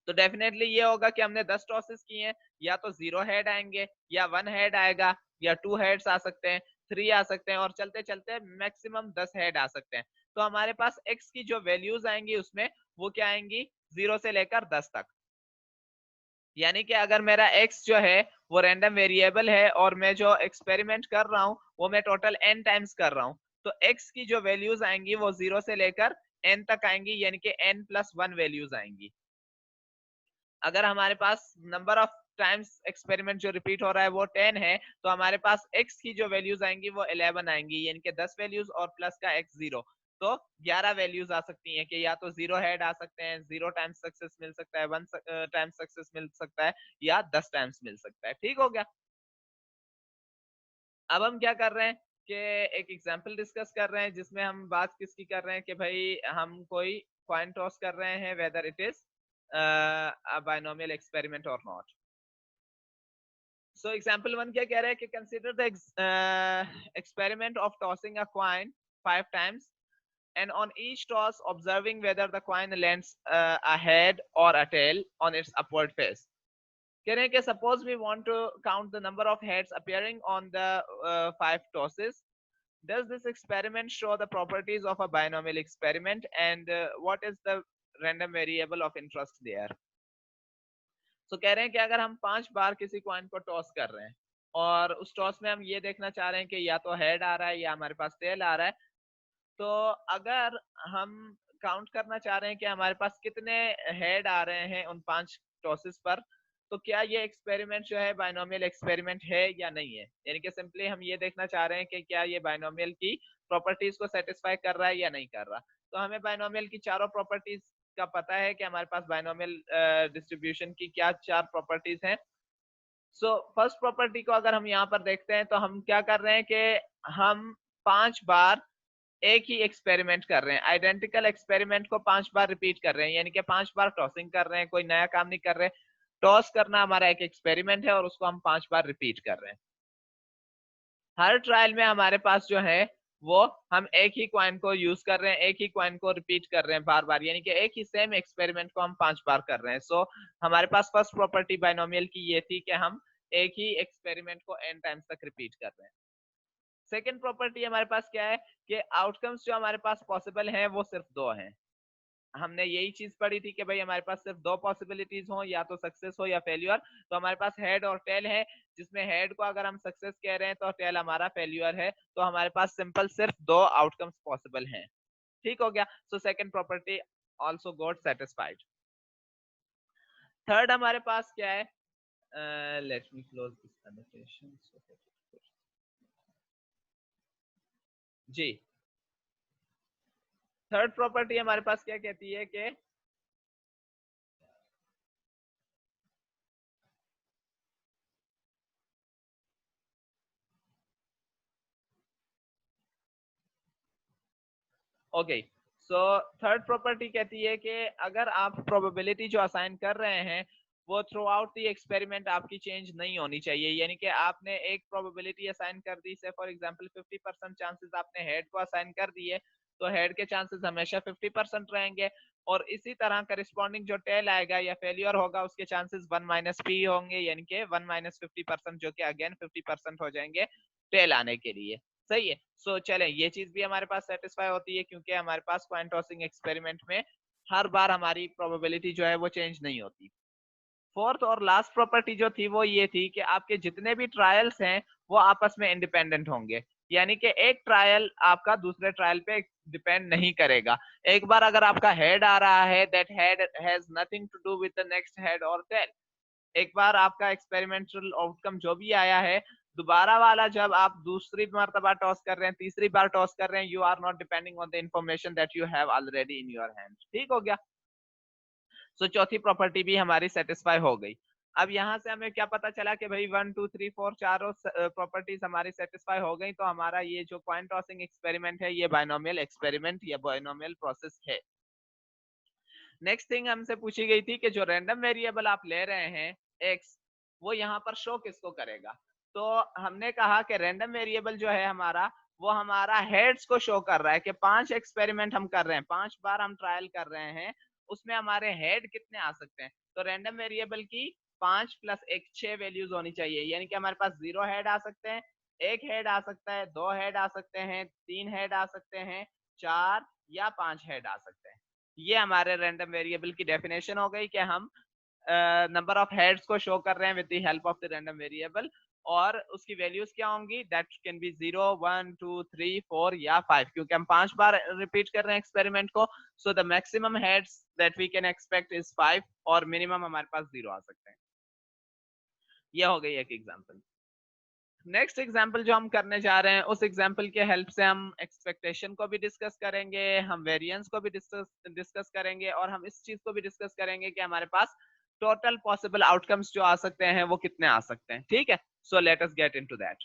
तो डेफिनेटली ये होगा कि हमने 10 टॉसेस किए हैं, या तो 0 हेड आएंगे, या 1 हेड आएगा, या 2 हेड्स आ सकते हैं, 3 आ सकते हैं, और चलते चलते मैक्सिमम 10 हेड आ सकते हैं। तो हमारे पास x की जो वैल्यूज आएंगी उसमें वो क्या आएंगी, 0 से लेकर 10 तक। यानी कि अगर मेरा x जो है वो रैंडम वेरिएबल है और मैं जो एक्सपेरिमेंट कर रहा हूँ वो मैं टोटल n टाइम्स कर रहा हूँ, तो x की जो वैल्यूज आएंगी वो 0 से लेकर n तक आएंगी, यानी कि n+1 वैल्यूज आएंगी। अगर हमारे पास नंबर ऑफ टाइम्स एक्सपेरिमेंट जो रिपीट हो रहा है वो 10 है, तो हमारे पास x की जो वैल्यूज आएंगी वो 11 आएंगी, यानी कि 10 वैल्यूज और प्लस का x 0, तो 11 वैल्यूज आ सकती हैं। कि या तो 0 हेड आ सकते हैं, 0 टाइम्स सक्सेस मिल सकता है, 1 टाइम्स सक्सेस मिल सकता है, या 10 टाइम्स मिल सकता है। ठीक हो गया। अब हम क्या कर रहे हैं कि एक एग्जांपल डिस्कस कर रहे हैं जिसमें हम बात किसकी कर रहे हैं कि भाई हम कोई कॉइन टॉस कर रहे हैं whether it is a binomial experiment or not. So example 1 क्या कह रहा है कि consider the experiment of tossing a coin 5 times and on each toss observing whether the coin lands a head or a tail on its upward face. कह रहे हैं कि suppose we want to count the number of heads appearing on the 5 tosses. Does this experiment show the properties of a binomial experiment and what is the random variable of interest there? तो कह रहे हैं कि अगर हम 5 बार किसी coin को toss कर रहे हैं और उस टॉस में हम ये देखना चाह रहे हैं कि या तो हेड आ रहा है या हमारे पास टेल आ रहा है, तो अगर हम काउंट करना चाह रहे हैं कि हमारे पास कितने हेड आ रहे हैं उन 5 टॉसेस पर, तो क्या ये एक्सपेरिमेंट जो है बाइनोमियल एक्सपेरिमेंट है या नहीं है। यानी कि सिंपली हम ये देखना चाह रहे हैं कि क्या ये बाइनोमियल की प्रॉपर्टीज को सेटिस्फाई कर रहा है या नहीं कर रहा। तो हमें बाइनोमियल की चारों प्रॉपर्टीज का पता है कि हमारे पास बाइनोमियल डिस्ट्रीब्यूशन की क्या 4 प्रॉपर्टीज हैं। सो फर्स्ट प्रॉपर्टी को अगर हम यहाँ पर देखते हैं तो हम क्या कर रहे हैं कि हम 5 बार एक ही एक्सपेरिमेंट कर रहे हैं, आइडेंटिकल एक्सपेरिमेंट को 5 बार रिपीट कर रहे हैं, यानी कि 5 बार टॉसिंग कर रहे हैं, कोई नया काम नहीं कर रहे। टॉस करना हमारा एक एक्सपेरिमेंट है और उसको हम 5 बार रिपीट कर रहे हैं। हर ट्रायल में हमारे पास जो है वो हम एक ही कॉइन को यूज कर रहे हैं, एक ही कॉइन को रिपीट कर रहे हैं बार बार, यानी कि एक ही सेम एक्सपेरिमेंट को हम 5 बार कर रहे हैं। सो हमारे पास फर्स्ट प्रॉपर्टी बाइनोमियल की ये थी कि हम एक ही एक्सपेरिमेंट को n टाइम्स तक रिपीट कर रहे हैं। सेकेंड प्रॉपर्टी हमारे पास क्या है कि आउटकम्स जो हमारे पास पॉसिबल हैं वो सिर्फ 2 हैं। हमने यही चीज पढ़ी थी कि भाई हमारे पास सिर्फ 2 पॉसिबिलिटीज हो, या तो सक्सेस हो या फेल्यूर। तो हमारे पास हेड और टेल है, जिसमें हेड को अगर हम सक्सेस कह रहे हैं तो टेल हमारा फेल्यूर है। तो हमारे पास सिंपल सिर्फ 2 आउटकम्स पॉसिबल हैं। ठीक हो गया। So second property also got satisfied. Third हमारे पास क्या है, let me close this annotation. जी, थर्ड प्रॉपर्टी हमारे पास क्या कहती है कि ओके, सो थर्ड प्रॉपर्टी कहती है कि अगर आप प्रोबेबिलिटी जो असाइन कर रहे हैं वो थ्रू आउट द एक्सपेरिमेंट आपकी चेंज नहीं होनी चाहिए। यानी कि आपने एक प्रोबेबिलिटी असाइन कर दी, से फॉर एग्जांपल 50% चांसेस आपने हेड को असाइन कर दिए, तो हेड के चांसेस हमेशा 50% रहेंगे। और इसी तरह करस्पॉन्डिंग जो टेल आएगा या फेलियर होगा उसके चांसेस 1 माइनस पी होंगे, यानी कि 1 माइनस 50%, जो कि अगेन 50% हो जाएंगे टेल आने के लिए। सही है। सो चलें, ये चीज भी हमारे पास सेटिस्फाई होती है क्योंकि हमारे पास कॉइन टॉसिंग एक्सपेरिमेंट में हर बार हमारी प्रोबेबिलिटी जो है वो चेंज नहीं होती। फोर्थ और लास्ट प्रॉपर्टी जो थी वो ये थी कि आपके जितने भी ट्रायल्स हैं वो आपस में इंडिपेंडेंट होंगे, यानी कि एक ट्रायल आपका दूसरे ट्रायल पे डिपेंड नहीं करेगा। एक बार अगर आपका हेड आ रहा है, that head has nothing to do with the next head और टेल। एक बार आपका एक्सपेरिमेंटल आउटकम जो भी आया है, दोबारा वाला जब आप दूसरी मर्तबा टॉस कर रहे हैं, तीसरी बार टॉस कर रहे हैं, you are not depending on the information that you have already in your hand. ठीक हो गया। सो चौथी प्रॉपर्टी भी हमारी सेटिस्फाई हो गई। अब यहाँ से हमें क्या पता चला कि भाई 1 2 3 4 चारों प्रॉपर्टीज हमारी सेटिस्फाई हो गई, तो हमारा ये जो कॉइन टॉसिंग एक्सपेरिमेंट है ये बाइनोमियल एक्सपेरिमेंट या बाइनोमियल प्रोसेस है। नेक्स्ट थिंग हमसे पूछी गई थी कि जो रैंडम वेरिएबल आप ले रहे हैं एक्स, वो यहाँ पर शो किसको करेगा। तो हमने कहा कि रैंडम वेरिएबल जो है हमारा, वो हमारा हेड्स को शो कर रहा है कि 5 एक्सपेरिमेंट हम कर रहे हैं, 5 बार हम ट्रायल कर रहे हैं, उसमें हमारे हेड कितने आ सकते हैं। तो रैंडम वेरिएबल की 5 प्लस 1 6 वैल्यूज होनी चाहिए, यानी कि हमारे पास 0 हेड आ सकते हैं, 1 हेड आ सकता है, 2 हेड आ सकते हैं, 3 हेड आ सकते हैं, 4 या 5 हेड आ सकते हैं। ये हमारे रैंडम वेरिएबल की डेफिनेशन हो गई कि हम नंबर ऑफ हेड्स को शो कर रहे हैं with the help of the random variable, और उसकी वैल्यूज क्या होंगी, दैट कैन बी 0 1 2 3 4 या 5, क्योंकि हम 5 बार रिपीट कर रहे हैं एक्सपेरिमेंट को। So the maximum heads that we can expect is 5 और मिनिमम हमारे पास 0 आ सकते हैं। ये हो गई एक एग्जांपल। नेक्स्ट एग्जाम्पल जो हम करने जा रहे हैं, उस एग्जाम्पल के हेल्प से हम एक्सपेक्टेशन को भी डिस्कस करेंगे, हम वेरिएंस को भी डिस्कस करेंगे, और हम इस चीज को भी डिस्कस करेंगे कि हमारे पास टोटल पॉसिबल आउटकम्स जो आ सकते हैं वो कितने आ सकते हैं। ठीक है, so let us get into that.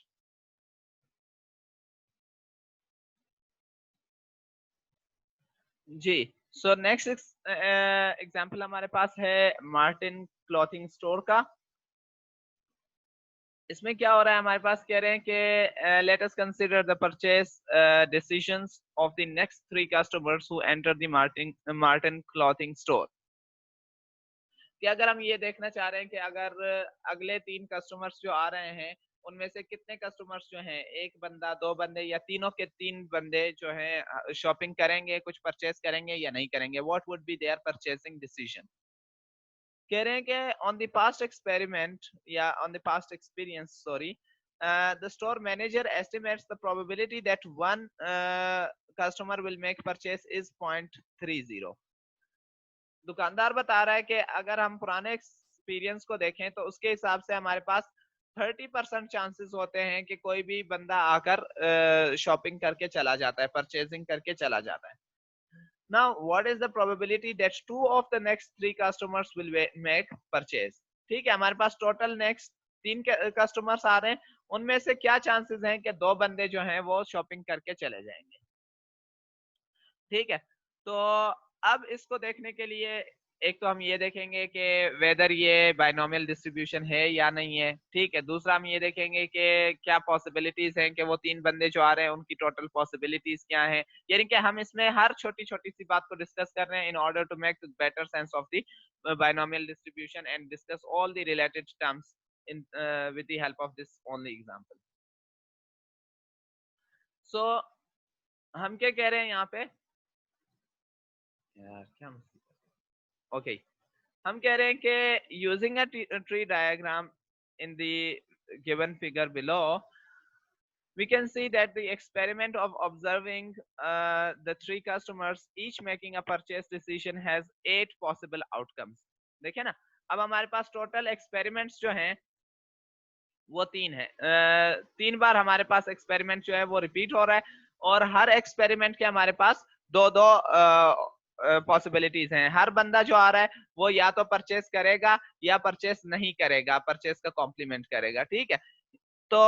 जी, सो नेक्स्ट एग्जाम्पल हमारे पास है मार्टिन क्लॉथिंग स्टोर का। इसमें क्या हो रहा है, हमारे पास कह रहे हैं कि let us consider the purchase decisions of the next 3 customers who enter the Martin clothing store. कि अगर हम ये देखना चाह रहे हैं कि अगर अगले 3 कस्टमर्स जो आ रहे हैं उनमें से कितने कस्टमर्स जो हैं, एक बंदा, 2 बंदे या तीनों के 3 बंदे जो हैं शॉपिंग करेंगे, कुछ परचेज करेंगे या नहीं करेंगे, what would be their purchasing decision. कह रहे हैं कि ऑन द पास्ट एक्सपेरिमेंट या on the past experience, sorry, the store manager estimates the probability that one customer will make purchase is 0.30। दुकानदार बता रहा है कि अगर हम पुराने एक्सपीरियंस को देखें तो उसके हिसाब से हमारे पास 30% चांसेस होते हैं कि कोई भी बंदा आकर शॉपिंग करके चला जाता है, परचेजिंग करके चला जाता है। Now, what is the probability that 2 of the next 3 customers will make purchase? ठीक है, हमारे पास टोटल नेक्स्ट 3 कस्टमर्स आ रहे हैं, उनमें से क्या चांसेस हैं कि 2 बंदे जो हैं वो शॉपिंग करके चले जाएंगे। ठीक है, तो अब इसको देखने के लिए एक तो हम ये देखेंगे कि वेदर ये बाइनोमियल डिस्ट्रीब्यूशन है या नहीं है, ठीक है। दूसरा हम ये देखेंगे कि क्या पॉसिबिलिटीज हैं कि वो 3 बंदे जो आ रहे हैं उनकी टोटल पॉसिबिलिटीज क्या हैं, यानी कि हम इसमें हर छोटी छोटी सी बात को डिस्कस कर रहे हैं in order to make better sense of the binomial distribution and discuss all the related terms in with the help of this only example. So हम क्या कह रहे हैं यहाँ पे यार, क्या ओके हम कह रहे हैं कि using a tree diagram in the given figure below, we can see that the experiment of observing the 3 customers each making a purchase decision has 8 possible outcomes। देखिए ना, अब हमारे पास टोटल एक्सपेरिमेंट्स जो हैं वो 3 है। 3 बार हमारे पास एक्सपेरिमेंट जो है वो रिपीट हो रहा है और हर एक्सपेरिमेंट के हमारे पास दो दो पॉसिबिलिटीज हैं। हर बंदा जो आ रहा है वो या तो परचेस करेगा या परचेस नहीं करेगा, परचेस का कॉम्प्लीमेंट करेगा, ठीक है। तो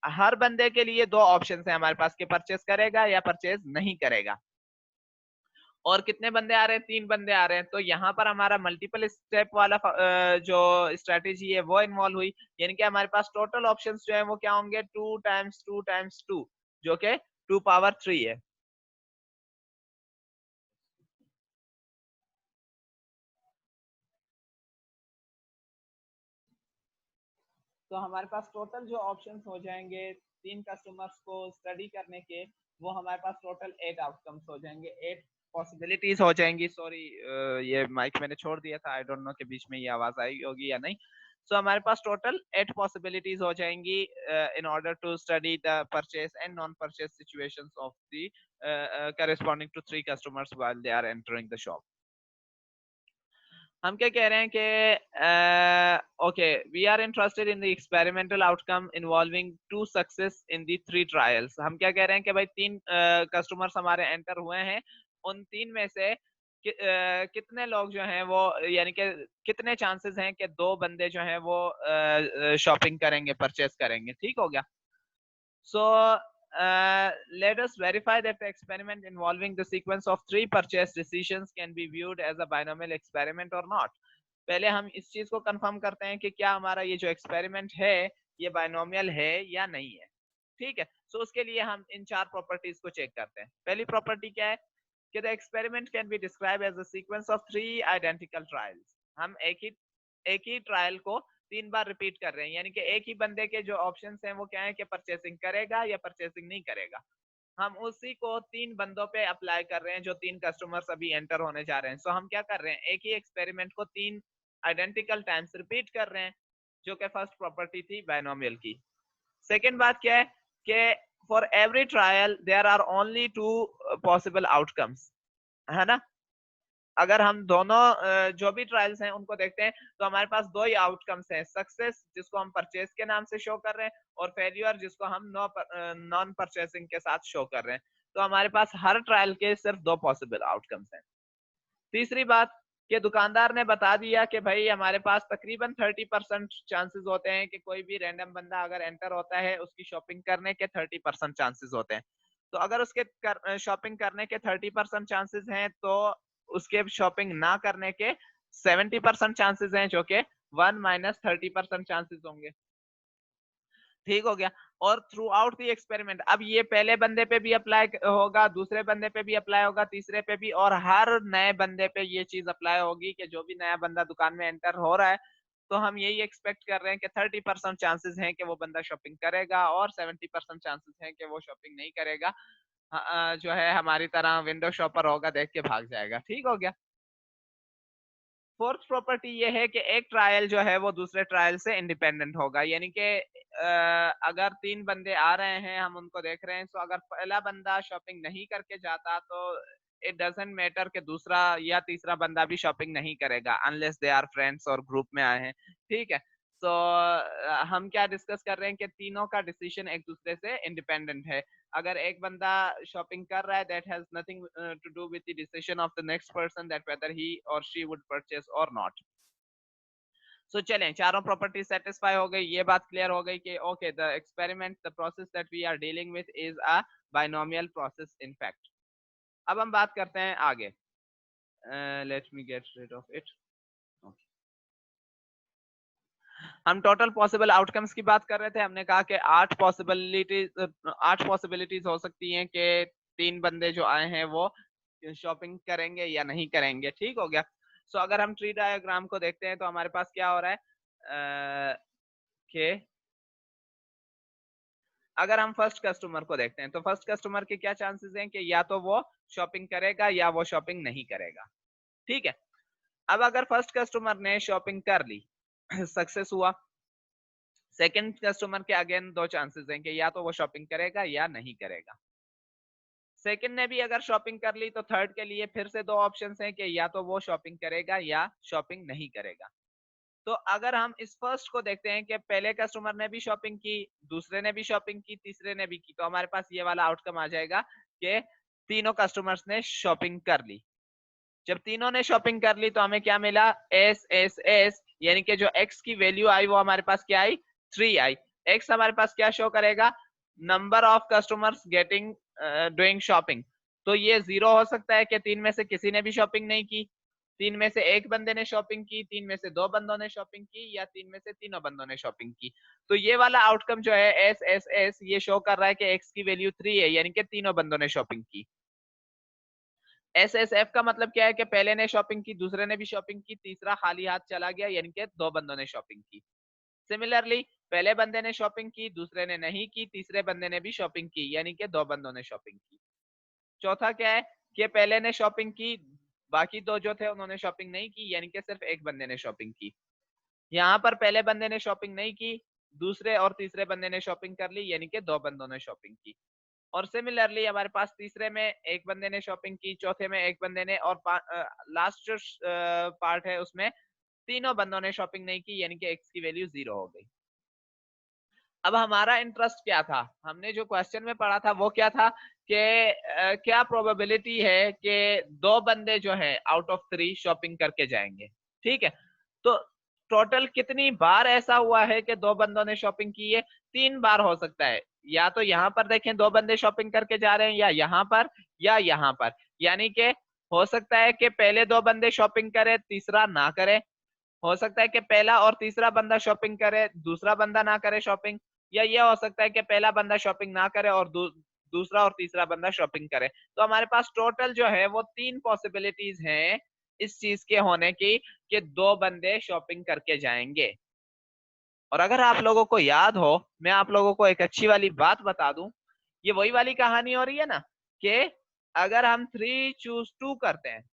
हर बंदे के लिए 2 ऑप्शन है हमारे पास कि परचेस करेगा या परचेस नहीं करेगा। और कितने बंदे आ रहे हैं? 3 बंदे आ रहे हैं। तो यहाँ पर हमारा मल्टीपल स्टेप वाला जो स्ट्रेटेजी है वो इन्वॉल्व हुई, यानी कि हमारे पास टोटल ऑप्शंस जो है वो क्या होंगे? 2 टाइम्स 2 टाइम्स 2, जो कि 2 पावर 3 है। तो हमारे पास टोटल जो ऑप्शंस हो जाएंगे 3 कस्टमर्स को स्टडी करने के, वो हमारे पास टोटल 8 आउटकम्स हो जाएंगे, 8 पॉसिबिलिटीज हो जाएंगी। सॉरी, ये माइक मैंने छोड़ दिया था, आई डोंट नो कि बीच में ये आवाज आई होगी या नहीं। सो हमारे पास टोटल 8 पॉसिबिलिटीज हो जाएंगी in order to study the purchase and non purchase situations of the corresponding to 3 customers while they are entering the shop। हम क्या कह रहे हैं कि okay, we are interested in the experimental outcome involving 2 success in the 3 trials. हम क्या कह रहे हैं कि भाई 3 कस्टमर्स हमारे एंटर हुए हैं, उन 3 में से कितने लोग जो हैं वो, यानी कि कितने चांसेस हैं कि 2 बंदे जो हैं वो शॉपिंग करेंगे, परचेस करेंगे, ठीक हो गया। So let us verify that the experiment involving the sequence of 3 purchase decisions can be viewed as a binomial experiment or not। पहले हम इस चीज को कंफर्म करते हैं कि क्या हमारा ये जो एक्सपेरिमेंट है ये बाइनोमियल है या नहीं है, ठीक है। सो उसके लिए हम इन 4 प्रॉपर्टीज को चेक करते हैं। पहली प्रॉपर्टी क्या है कि the experiment can be describe as a sequence of 3 identical trials. हम एक ही ट्रायल को 3 बार रिपीट कर रहे हैं, यानी कि एक ही बंदे के जो ऑप्शंस हैं वो क्या है कि परचेसिंग करेगा या परचेसिंग नहीं करेगा। हम उसी को 3 बंदों पे अप्लाई कर रहे हैं जो 3 कस्टमर्स अभी एंटर होने जा रहे हैं। सो हम क्या कर रहे हैं, एक ही एक्सपेरिमेंट को 3 आइडेंटिकल टाइम्स रिपीट कर रहे हैं, जो कि फर्स्ट प्रॉपर्टी थी बाइनोमियल की। सेकेंड बात क्या है कि for every trial there are only 2 possible outcomes, है ना। अगर हम दोनों जो भी ट्रायल्स हैं उनको देखते हैं तो हमारे पास 2 ही आउटकम्स हैं, सक्सेस जिसको हम परचेस के नाम से शो कर रहे हैं और फेल्यूर जिसको हम नॉन परचेसिंग के साथ शो कर रहे हैं। तो हमारे पास हर ट्रायल के सिर्फ 2 पॉसिबल आउटकम्स हैं। तीसरी बात कि दुकानदार ने बता दिया कि भाई हमारे पास तकरीबन 30% चांसेस होते हैं कि कोई भी रैंडम बंदा अगर एंटर होता है उसकी शॉपिंग करने के 30% चांसेस होते हैं। तो अगर उसके शॉपिंग करने के 30% चांसेस हैं तो उसके शॉपिंग ना करने के 70% चांसेस हैं, जो कि 1 माइनस 30% चांसेस होंगे, ठीक हो गया। और थ्रू आउट दी एक्सपेरिमेंट, अब ये पहले बंदे पे भी अप्लाई होगा, दूसरे बंदे पे भी अप्लाई होगा, तीसरे पे भी, और हर नए बंदे पे ये चीज अप्लाई होगी कि जो भी नया बंदा दुकान में एंटर हो रहा है तो हम यही एक्सपेक्ट कर रहे हैं कि 30% चांसेस हैं कि वो बंदा शॉपिंग करेगा और 70% चांसेस हैं कि वो शॉपिंग नहीं करेगा, जो है हमारी तरह विंडो शॉपर होगा, देख के भाग जाएगा, ठीक हो गया। फोर्थ प्रॉपर्टी ये है कि एक ट्रायल जो है वो दूसरे ट्रायल से इंडिपेंडेंट होगा, यानी कि अगर 3 बंदे आ रहे हैं हम उनको देख रहे हैं, तो अगर पहला बंदा शॉपिंग नहीं करके जाता तो इट डजंट मैटर कि दूसरा या तीसरा बंदा भी शॉपिंग नहीं करेगा अनलेस दे आर फ्रेंड्स और ग्रुप में आए हैं, ठीक है। तो हम क्या डिस्कस कर रहे हैं कि तीनों का डिसीजन एक दूसरे से इंडिपेंडेंट है। अगर एक बंदा शॉपिंग कर रहा है that has nothing to do with the decision of the next person that whether he और शी वुड परचेस और नॉट। सो चलें, चारों प्रॉपर्टी सेटिस्फाई हो गई, ये बात क्लियर हो गई कि okay the experiment the process that we are dealing with is a binomial process in fact. अब हम बात करते हैं आगे। Let me get rid of it. हम टोटल पॉसिबल आउटकम्स की बात कर रहे थे। हमने कहा कि 8 पॉसिबिलिटीज हो सकती हैं कि 3 बंदे जो आए हैं वो शॉपिंग करेंगे या नहीं करेंगे। ठीक हो गया। सो अगर हम ट्री डायग्राम को देखते हैं तो हमारे पास क्या हो रहा है कि अगर हम फर्स्ट कस्टमर को देखते हैं तो फर्स्ट कस्टमर के क्या चांसेस हैं कि या तो वो शॉपिंग करेगा या वो शॉपिंग नहीं करेगा। ठीक है। अब अगर फर्स्ट कस्टमर ने शॉपिंग कर ली, सक्सेस हुआ। सेकंड कस्टमर के अगेन 2 चांसेस हैं कि या तो वो शॉपिंग करेगा या नहीं करेगा। सेकंड ने भी अगर शॉपिंग कर ली तो थर्ड के लिए फिर से 2 ऑप्शंस हैं कि या तो वो शॉपिंग करेगा या शॉपिंग नहीं करेगा। तो अगर हम इस फर्स्ट को देखते हैं कि पहले कस्टमर ने भी शॉपिंग की, दूसरे ने भी शॉपिंग की, तीसरे ने भी की, तो हमारे पास ये वाला आउटकम आ जाएगा कि तीनों कस्टमर्स ने शॉपिंग कर ली। जब तीनों ने शॉपिंग कर ली तो हमें क्या मिला, एस एस एस, यानी कि जो एक्स की वैल्यू आई वो हमारे पास क्या आई, 3 आई। एक्स हमारे पास क्या शो करेगा, number of customers getting doing shopping. तो ये 0 हो सकता है कि 3 में से किसी ने भी शॉपिंग नहीं की, 3 में से 1 बंदे ने शॉपिंग की, 3 में से 2 बंदों ने शॉपिंग की, या 3 में से तीनों बंदों ने शॉपिंग की। तो ये वाला आउटकम जो है एस एस एस ये शो कर रहा है कि एक्स की वैल्यू 3 है, यानी कि तीनों बंदों ने शॉपिंग की। एस एस एफ का मतलब क्या है कि पहले ने शॉपिंग की, दूसरे ने भी शॉपिंग की, तीसरा खाली हाथ चला गया, यानी कि 2 बंदों ने शॉपिंग की। सिमिलरली पहले बंदे ने शॉपिंग की, दूसरे ने नहीं की, तीसरे बंदे ने भी शॉपिंग की, यानी कि 2 बंदों ने शॉपिंग की। चौथा क्या है कि पहले ने शॉपिंग की, बाकी 2 जो थे उन्होंने शॉपिंग नहीं की, यानी कि सिर्फ 1 बंदे ने शॉपिंग की। यहाँ पर पहले बंदे ने शॉपिंग नहीं की, दूसरे और तीसरे बंदे ने शॉपिंग कर ली, यानी कि 2 बंदों ने शॉपिंग की। और सिमिलरली हमारे पास तीसरे में 1 बंदे ने शॉपिंग की, चौथे में 1 बंदे ने, और लास्ट जो पार्ट है उसमें तीनों बंदों ने शॉपिंग नहीं की, यानी कि एक्स की वैल्यू 0 हो गई। अब हमारा इंटरेस्ट क्या था, हमने जो क्वेश्चन में पढ़ा था वो क्या था कि क्या प्रोबेबिलिटी है कि 2 बंदे जो है आउट ऑफ 3 शॉपिंग करके जाएंगे। ठीक है। तो टोटल कितनी बार ऐसा हुआ है कि 2 बंदों ने शॉपिंग की है, 3 बार हो सकता है। या तो यहाँ पर देखें 2 बंदे शॉपिंग करके जा रहे हैं, या यहाँ पर, या यहाँ पर। यानी कि हो सकता है कि पहले 2 बंदे शॉपिंग करे, तीसरा ना करे। हो सकता है कि पहला और तीसरा बंदा शॉपिंग करे, दूसरा बंदा ना करे शॉपिंग। या ये हो सकता है कि पहला बंदा शॉपिंग ना करे और दूसरा और तीसरा बंदा शॉपिंग करे। तो हमारे पास टोटल जो है वो 3 पॉसिबिलिटीज हैं इस चीज के होने की कि 2 बंदे शॉपिंग करके जाएंगे। और अगर आप लोगों को याद हो, मैं आप लोगों को एक अच्छी वाली बात बता दूं, ये वही वाली कहानी हो रही है ना कि अगर हम 3 चूज 2 करते हैं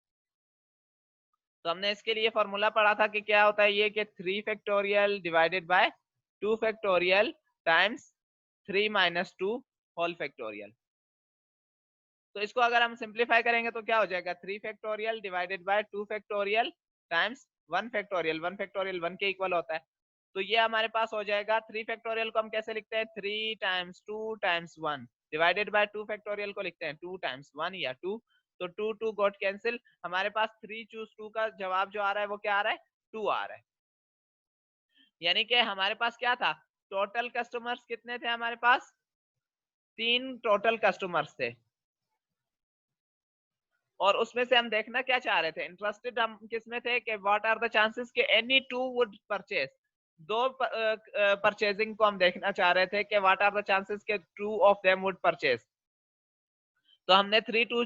तो हमने इसके लिए फॉर्मूला पढ़ा था कि क्या होता है ये कि 3 factorial divided by 2 factorial times 3 minus 2 whole factorial. तो इसको अगर हम सिंप्लीफाई करेंगे तो क्या हो जाएगा, 3 factorial divided by 2 factorial times 1 factorial. 1 factorial 1 के इक्वल होता है। तो ये हमारे पास हो जाएगा 3 फैक्टोरियल को हम कैसे लिखते हैं, 3 times 2 times 1 divided by 2 factorial को लिखते हैं 2 टाइम्स 1 या 2। तो 2 2 गॉट कैंसिल, हमारे पास 3 चूज 2 का जवाब जो आ रहा है वो क्या आ रहा है, 2 आ रहा है। यानी कि हमारे पास क्या था, टोटल कस्टमर्स कितने थे हमारे पास, 3 टोटल कस्टमर्स थे। और उसमें से हम देखना क्या चाह रहे थे, इंटरेस्टेड हम किसमें थे कि व्हाट आर द चांसेस कि एनी 2 वुड परचेज। 2 परचेजिंग को हम देखना चाह रहे थे कि व्हाट आर द चांसेस के 2 ऑफ देम वुड परचेज। तो हमने 3 टू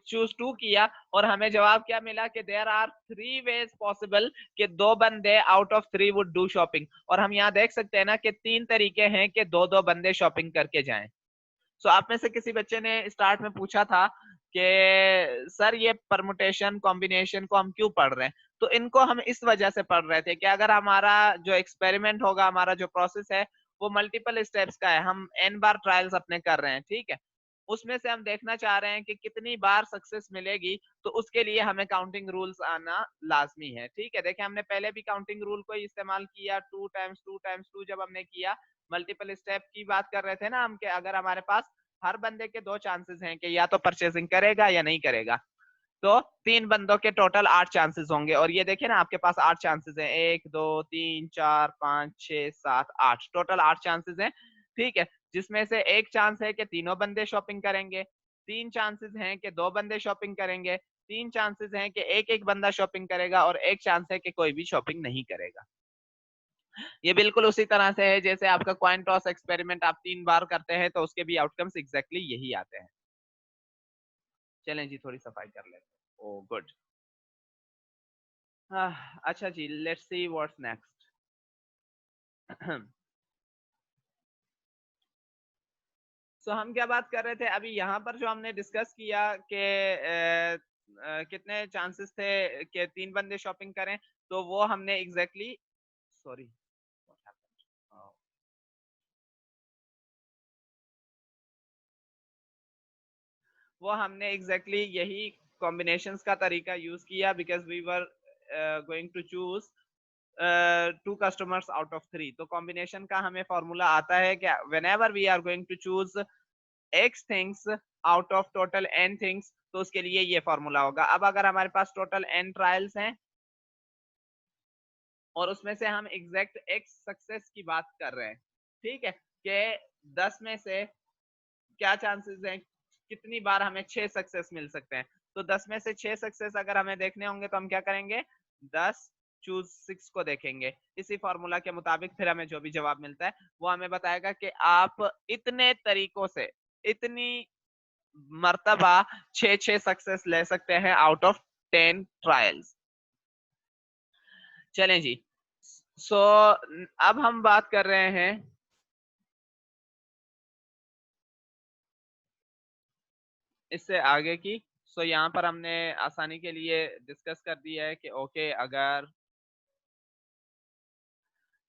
चूज 2 किया और हमें जवाब क्या मिला कि देयर आर 3 वेज पॉसिबल कि 2 बंदे out of 3 would do shopping. और हम यहाँ देख सकते हैं ना कि 3 तरीके हैं कि 2 बंदे शॉपिंग करके जाएं। सो आप में से किसी बच्चे ने स्टार्ट में पूछा था कि सर ये परमुटेशन कॉम्बिनेशन को हम क्यों पढ़ रहे हैं। तो इनको हम इस वजह से पढ़ रहे थे कि अगर हमारा जो एक्सपेरिमेंट होगा, हमारा जो प्रोसेस है वो मल्टीपल स्टेप्स का है, हम n बार ट्रायल्स अपने कर रहे हैं, ठीक है, उसमें से हम देखना चाह रहे हैं कि कितनी बार सक्सेस मिलेगी। तो उसके लिए हमें काउंटिंग रूल्स आना लाजमी है। ठीक है, देखिए हमने पहले भी काउंटिंग रूल को इस्तेमाल किया, 2 टाइम्स 2 टाइम्स 2 जब हमने किया, मल्टीपल स्टेप की बात कर रहे थे ना हम, कि अगर हमारे पास हर बंदे के 2 चांसेस हैं कि या तो परचेसिंग करेगा या नहीं करेगा, तो 3 बंदों के टोटल 8 चांसेस होंगे। और ये देखिए ना आपके पास 8 चांसेस हैं, 1 2 3 4 5 6 7 8, टोटल 8 चांसेस हैं। ठीक है, जिसमें से एक चांस है कि तीनों बंदे शॉपिंग करेंगे, 3 चांसेस हैं कि 2 बंदे शॉपिंग करेंगे, 3 चांसेस हैं कि एक एक बंदा शॉपिंग करेगा और एक चांस है कि कोई भी शॉपिंग नहीं करेगा। ये बिल्कुल उसी तरह से है जैसे आपका कॉइन टॉस एक्सपेरिमेंट आप 3 बार करते हैं तो उसके भी आउटकम्स एग्जैक्टली यही आते हैं। चलें जी थोड़ी सफाई कर लेते हैं। ओ गुड। अच्छा जी, लेट्स सी व्हाट्स नेक्स्ट। सो हम क्या बात कर रहे थे अभी यहाँ पर जो हमने डिस्कस किया कि कितने चांसेस थे कि 3 बंदे शॉपिंग करें, तो वो हमने एग्जैक्टली सॉरी वो हमने एग्जैक्टली यही कॉम्बिनेशंस का तरीका यूज किया because we were going to choose 2 customers out of 3। तो कॉम्बिनेशन का हमें फॉर्मूला आता है कि whenever we are going to choose x things out of total n things, तो उसके लिए ये फॉर्मूला होगा। अब अगर हमारे पास टोटल n ट्रायल्स हैं और उसमें से हम एग्जैक्ट x सक्सेस की बात कर रहे हैं, ठीक है, कि 10 में से क्या चांसेस हैं, कितनी बार हमें 6 सक्सेस मिल सकते हैं। तो 10 में से 6 सक्सेस अगर हमें देखने होंगे तो हम क्या करेंगे, 10 चूज 6 को देखेंगे। इसी फॉर्मूला के मुताबिक फिर हमें जो भी जवाब मिलता है वो हमें बताएगा कि आप इतने तरीकों से इतनी मर्तबा 6 सक्सेस ले सकते हैं आउट ऑफ 10 ट्रायल्स। चलें जी, सो अब हम बात कर रहे हैं इससे आगे की। सो यहाँ पर हमने आसानी के लिए डिस्कस कर दिया है कि ओके,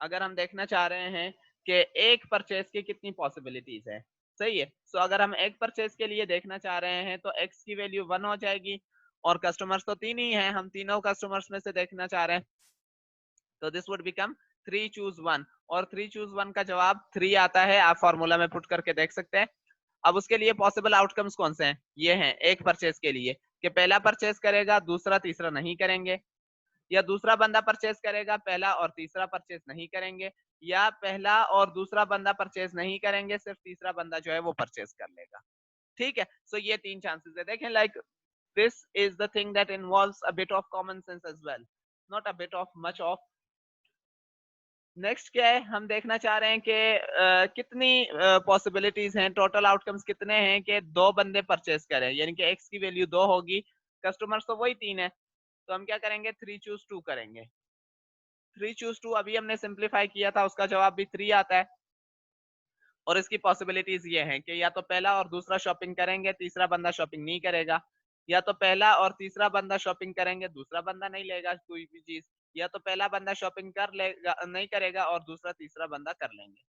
अगर हम देखना चाह रहे हैं कि एक परचेज की कितनी पॉसिबिलिटीज है, सही है। सो अगर हम एक परचेज के लिए देखना चाह रहे हैं तो एक्स की वैल्यू 1 हो जाएगी और कस्टमर्स तो 3 ही हैं, हम तीनों कस्टमर्स में से देखना चाह रहे हैं, तो दिस वुड बिकम 3 चूज 1 और 3 चूज 1 का जवाब 3 आता है, आप फॉर्मूला में पुट करके देख सकते हैं। अब उसके लिए पॉसिबल आउटकम्स कौन से हैं, ये हैं एक परचेज के लिए कि पहला परचेज करेगा दूसरा तीसरा नहीं करेंगे, या दूसरा बंदा परचेज करेगा पहला और तीसरा परचेज नहीं करेंगे, या पहला और दूसरा बंदा परचेज नहीं करेंगे सिर्फ तीसरा बंदा जो है वो परचेज कर लेगा। ठीक है, सो ये 3 चांसेस है। देखें, like this is the thing that involves a bit of common sense as well, not a bit of much of. Next क्या है, हम देखना चाह रहे हैं कि कितनी पॉसिबिलिटीज हैं, टोटल आउटकम्स कितने हैं कि 2 बंदे परचेज करें, यानी कि एक्स की वैल्यू 2 होगी, कस्टमर्स तो वही 3 है, तो हम क्या करेंगे 3 चूज 2 करेंगे। 3 चूज 2 अभी हमने सिंप्लीफाई किया था, उसका जवाब भी 3 आता है। और इसकी पॉसिबिलिटीज ये हैं कि या तो पहला और दूसरा शॉपिंग करेंगे तीसरा बंदा शॉपिंग नहीं करेगा, या तो पहला और तीसरा बंदा शॉपिंग करेंगे दूसरा बंदा नहीं लेगा कोई भी चीज, या तो पहला बंदा शॉपिंग कर लेगा नहीं करेगा और दूसरा तीसरा बंदा कर लेंगे।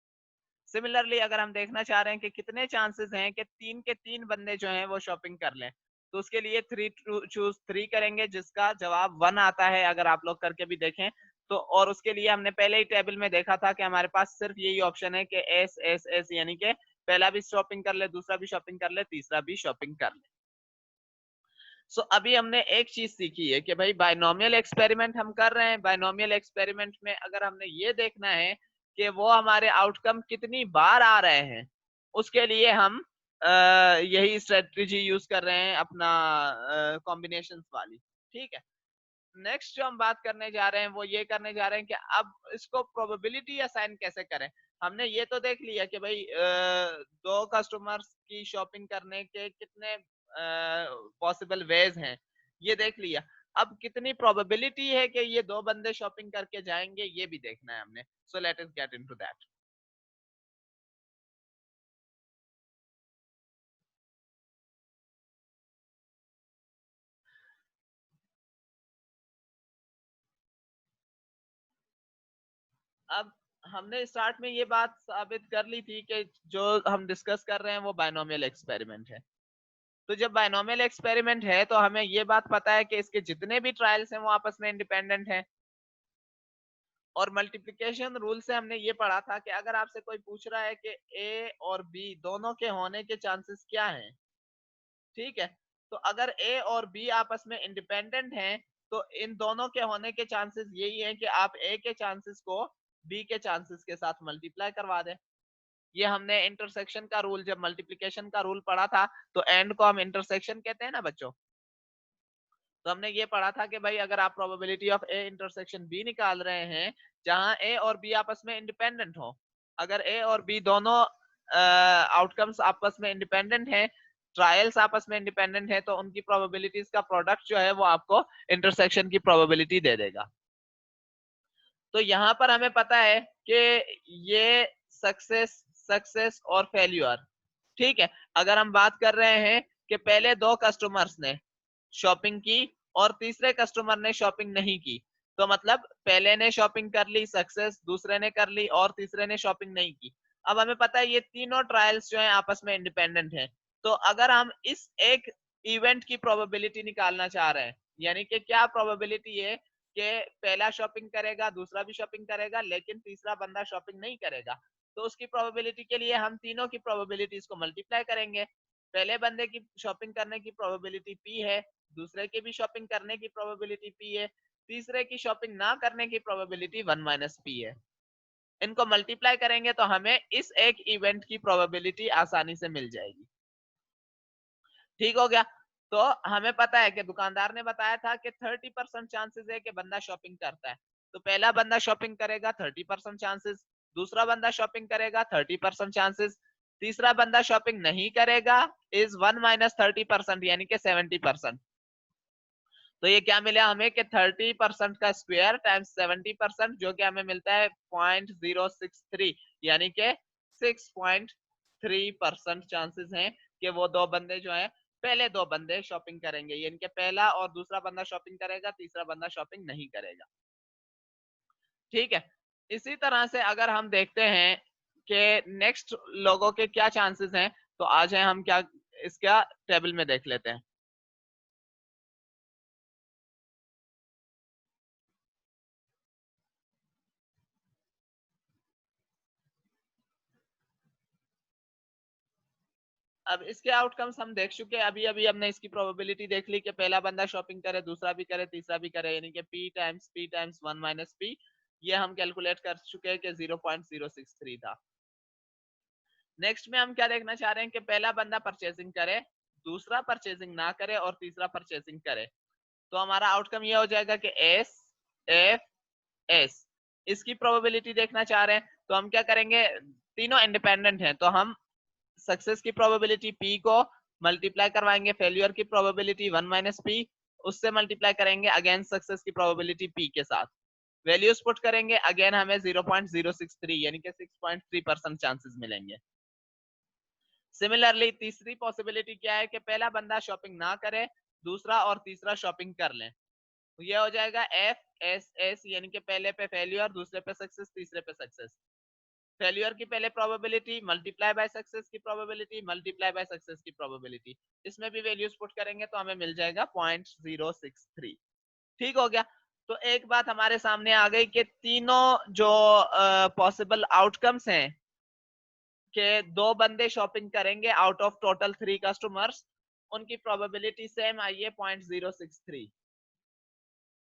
सिमिलरली अगर हम देखना चाह रहे हैं कि कितने चांसेस हैं कि 3 के 3 बंदे जो हैं वो शॉपिंग कर लें, तो उसके लिए 3 चूज 3 करेंगे जिसका जवाब 1 आता है, अगर आप लोग करके भी देखें तो। और उसके लिए हमने पहले ही टेबल में देखा था कि हमारे पास सिर्फ यही ऑप्शन है कि एस एस एस, यानी कि पहला भी शॉपिंग कर ले दूसरा भी शॉपिंग कर ले तीसरा भी शॉपिंग कर ले। सो अभी हमने एक चीज सीखी है कि भाई बाइनोमियल एक्सपेरिमेंट हम कर रहे हैं, बाइनोमियल एक्सपेरिमेंट में अगर हमने ये देखना है कि वो हमारे आउटकम कितनी बार आ रहे हैं, उसके लिए हम यही स्ट्रेटजी यूज कर रहे हैं अपना कॉम्बिनेशंस वाली। ठीक है, नेक्स्ट जो हम बात करने जा रहे हैं वो ये करने जा रहे हैं कि अब इसको प्रोबेबिलिटी असाइन कैसे करें। हमने ये तो देख लिया कि भाई 2 कस्टमर्स की शॉपिंग करने के कितने पॉसिबल वेज हैं, ये देख लिया। अब कितनी प्रोबेबिलिटी है कि ये 2 बंदे शॉपिंग करके जाएंगे, ये भी देखना है हमने। सो let us get into that. अब हमने स्टार्ट में ये बात साबित कर ली थी कि जो हम डिस्कस कर रहे हैं वो बाइनोमियल एक्सपेरिमेंट है। तो जब बाइनोमियल एक्सपेरिमेंट है तो हमें ये बात पता है कि इसके जितने भी ट्रायल्स हैं वो आपस में इंडिपेंडेंट हैं। और मल्टीप्लिकेशन रूल से हमने ये पढ़ा था कि अगर आपसे कोई पूछ रहा है कि ए और बी दोनों के होने के चांसेस क्या हैं, ठीक है, तो अगर ए और बी आपस में इंडिपेंडेंट हैं तो इन दोनों के होने के चांसेस यही है कि आप ए के चांसेस को बी के चांसेस के साथ मल्टीप्लाई करवा दें। ये हमने इंटरसेक्शन का रूल, जब मल्टीप्लिकेशन का रूल पढ़ा था, तो एंड को हम इंटरसेक्शन कहते हैं ना बच्चों। तो हमने ये पढ़ा था कि भाई अगर आप probability of A intersection B निकाल रहे हैं जहां ए और बी आपस में इंडिपेंडेंट हो, अगर ए और बी दोनों आउटकम्स आपस में इंडिपेंडेंट हैं, ट्रायल्स आपस में इंडिपेंडेंट है, तो उनकी प्रोबेबिलिटीज का प्रोडक्ट जो है वो आपको इंटरसेक्शन की प्रोबेबिलिटी दे देगा। तो यहां पर हमें पता है कि ये सक्सेस सक्सेस और फेल्यूर, ठीक है। अगर हम बात कर रहे हैं कि पहले दो कस्टमर्स ने शॉपिंग की और तीसरे कस्टमर ने शॉपिंग नहीं की, तो मतलब पहले ने शॉपिंग कर ली सक्सेस, दूसरे ने कर ली और तीसरे ने शॉपिंग नहीं की। अब हमें पता है ये तीनों ट्रायल्स जो है आपस में इंडिपेंडेंट हैं, तो अगर हम इस एक इवेंट की प्रोबेबिलिटी निकालना चाह रहे हैं, यानी कि क्या प्रोबेबिलिटी है कि पहला शॉपिंग करेगा, दूसरा भी शॉपिंग करेगा, लेकिन तीसरा बंदा शॉपिंग नहीं करेगा, तो उसकी प्रोबेबिलिटी के लिए हम तीनों की प्रोबेबिलिटीज को मल्टीप्लाई करेंगे। पहले बंदे की शॉपिंग करने की प्रोबेबिलिटी पी है, दूसरे की भी शॉपिंग करने की प्रोबेबिलिटी पी है, तीसरे की शॉपिंग ना करने की प्रोबेबिलिटी 1 माइनस पी है। इनको मल्टीप्लाई करेंगे तो हमें इस एक इवेंट की प्रोबेबिलिटी आसानी से मिल जाएगी। ठीक हो गया। तो हमें पता है कि दुकानदार ने बताया था कि 30% चांसेस है कि बंदा शॉपिंग करता है, तो पहला बंदा शॉपिंग करेगा 30% चांसेस, दूसरा बंदा शॉपिंग करेगा 30% चांसेस, तीसरा बंदा शॉपिंग नहीं करेगा इज 1 माइनस 30% यानी कि 70%। तो ये क्या मिला हमें कि 30% का स्क्वायर टाइम्स 70%, जो कि हमें मिलता है 0.063, यानी कि 6.3% चांसेस हैं कि वो दो बंदे जो हैं, पहले दो बंदे शॉपिंग करेंगे, यानी कि पहला और दूसरा बंदा शॉपिंग करेगा, तीसरा बंदा शॉपिंग नहीं करेगा। ठीक है। इसी तरह से अगर हम देखते हैं कि नेक्स्ट लोगों के क्या चांसेस हैं, तो आज है हम क्या इसका टेबल में देख लेते हैं। अब इसके आउटकम्स हम देख चुके हैं, अभी अभी हमने इसकी प्रोबेबिलिटी देख ली कि पहला बंदा शॉपिंग करे, दूसरा भी करे, तीसरा भी करे, यानी कि p टाइम्स 1 माइनस p, ये हम कैलकुलेट कर चुके हैं कि 0.063 था। नेक्स्ट में हम क्या देखना चाह रहे हैं कि पहला बंदा परचेसिंग करे, दूसरा परचेसिंग ना करे और तीसरा परचेसिंग करे, तो हमारा आउटकम ये हो जाएगा कि एस एफ एस। इसकी प्रोबेबिलिटी देखना चाह रहे हैं, तो हम क्या करेंगे, तीनों इंडिपेंडेंट हैं, तो हम सक्सेस की प्रोबेबिलिटी p को मल्टीप्लाई करवाएंगे फेल्यूर की प्रोबेबिलिटी 1 माइनस p, उससे मल्टीप्लाई करेंगे अगेन सक्सेस की प्रोबेबिलिटी p के साथ, वैल्यूज पुट करेंगे, अगेन हमें 0.063 यानी कि 6.3% चांसेस मिलेंगे। सिमिलरली तीसरी पॉसिबिलिटी क्या है कि पहला बंदा शॉपिंग ना करे, दूसरा और तीसरा शॉपिंग कर लें, तो ये हो जाएगा एफ एस एस, यानी कि पहले पे फेल्यूर, दूसरे पे सक्सेस, तीसरे पे सक्सेस। फेल्यूर की पहले प्रोबेबिलिटी मल्टीप्लाई बाय सक्सेस की प्रोबेबिलिटी मल्टीप्लाई बाय सक्सेस की प्रोबेबिलिटी, इसमें भी वैल्यूज पुट करेंगे तो हमें मिल जाएगा 0.063। ठीक हो गया। तो एक बात हमारे सामने आ गई कि तीनों जो पॉसिबल आउटकम्स हैं कि दो बंदे शॉपिंग करेंगे आउट ऑफ टोटल 3 कस्टमर्स, उनकी प्रोबेबिलिटी सेम आई है 0.063।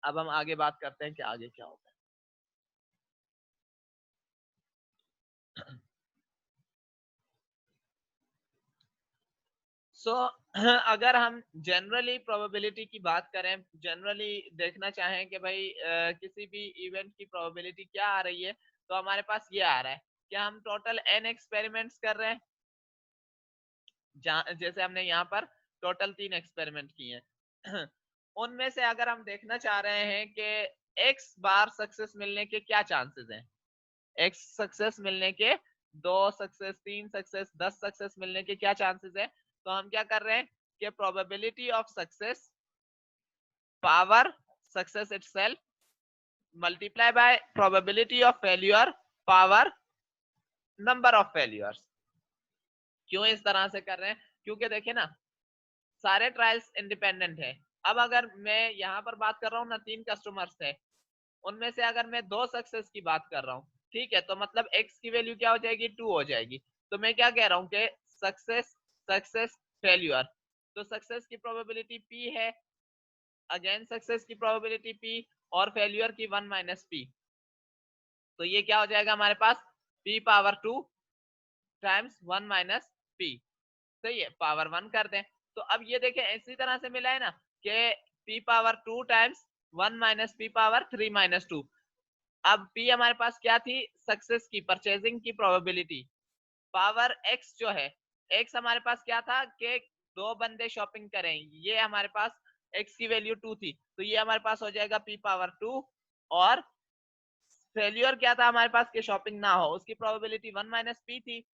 अब हम आगे बात करते हैं कि आगे क्या होगा। सो अगर हम जनरली प्रोबेबिलिटी की बात करें, जनरली देखना चाहें कि भाई किसी भी इवेंट की प्रोबेबिलिटी क्या आ रही है, तो हमारे पास ये आ रहा है कि हम टोटल n एक्सपेरिमेंट्स कर रहे हैं, जैसे हमने यहाँ पर टोटल 3 एक्सपेरिमेंट किए हैं उनमें से अगर हम देखना चाह रहे हैं कि x बार सक्सेस मिलने के क्या चांसेस हैं, x सक्सेस मिलने के, 2 सक्सेस, 3 सक्सेस, 10 सक्सेस मिलने के क्या चांसेस है, तो हम क्या कर रहे हैं कि probability of success power success itself multiply by probability of failure power number of failures. क्यों इस तरह से कर रहे हैं, क्योंकि देखिए ना सारे ट्रायल्स इंडिपेंडेंट है। अब अगर मैं यहाँ पर बात कर रहा हूँ ना, 3 कस्टमर्स थे, उनमें से अगर मैं 2 सक्सेस की बात कर रहा हूँ, ठीक है, तो मतलब x की वैल्यू क्या हो जाएगी, 2 हो जाएगी। तो मैं क्या कह रहा हूँ कि सक्सेस सक्सेस फेल्यूर, तो सक्सेस की प्रोबेबिलिटी p है, अगेन सक्सेस की प्रोबेबिलिटी p और फेल्यूर की 1 माइनस p, तो ये क्या हो जाएगा हमारे पास p power 2 times 1 minus p। सही है, पावर 1 कर दें, तो अब ये देखें इसी तरह से मिला है ना कि p power 2 times 1 minus p power 3 minus 2। अब p हमारे पास क्या थी, सक्सेस की, परचेजिंग की प्रोबेबिलिटी, पावर x जो है, x हमारे पास क्या था कि 2 बंदे शॉपिंग करें, ये हमारे पास x की वैल्यू 2 थी, तो ये हमारे पास हो जाएगा p पावर 2। और फेल्यूर क्या था हमारे पास कि शॉपिंग ना हो, उसकी प्रोबेबिलिटी 1 माइनस p थी।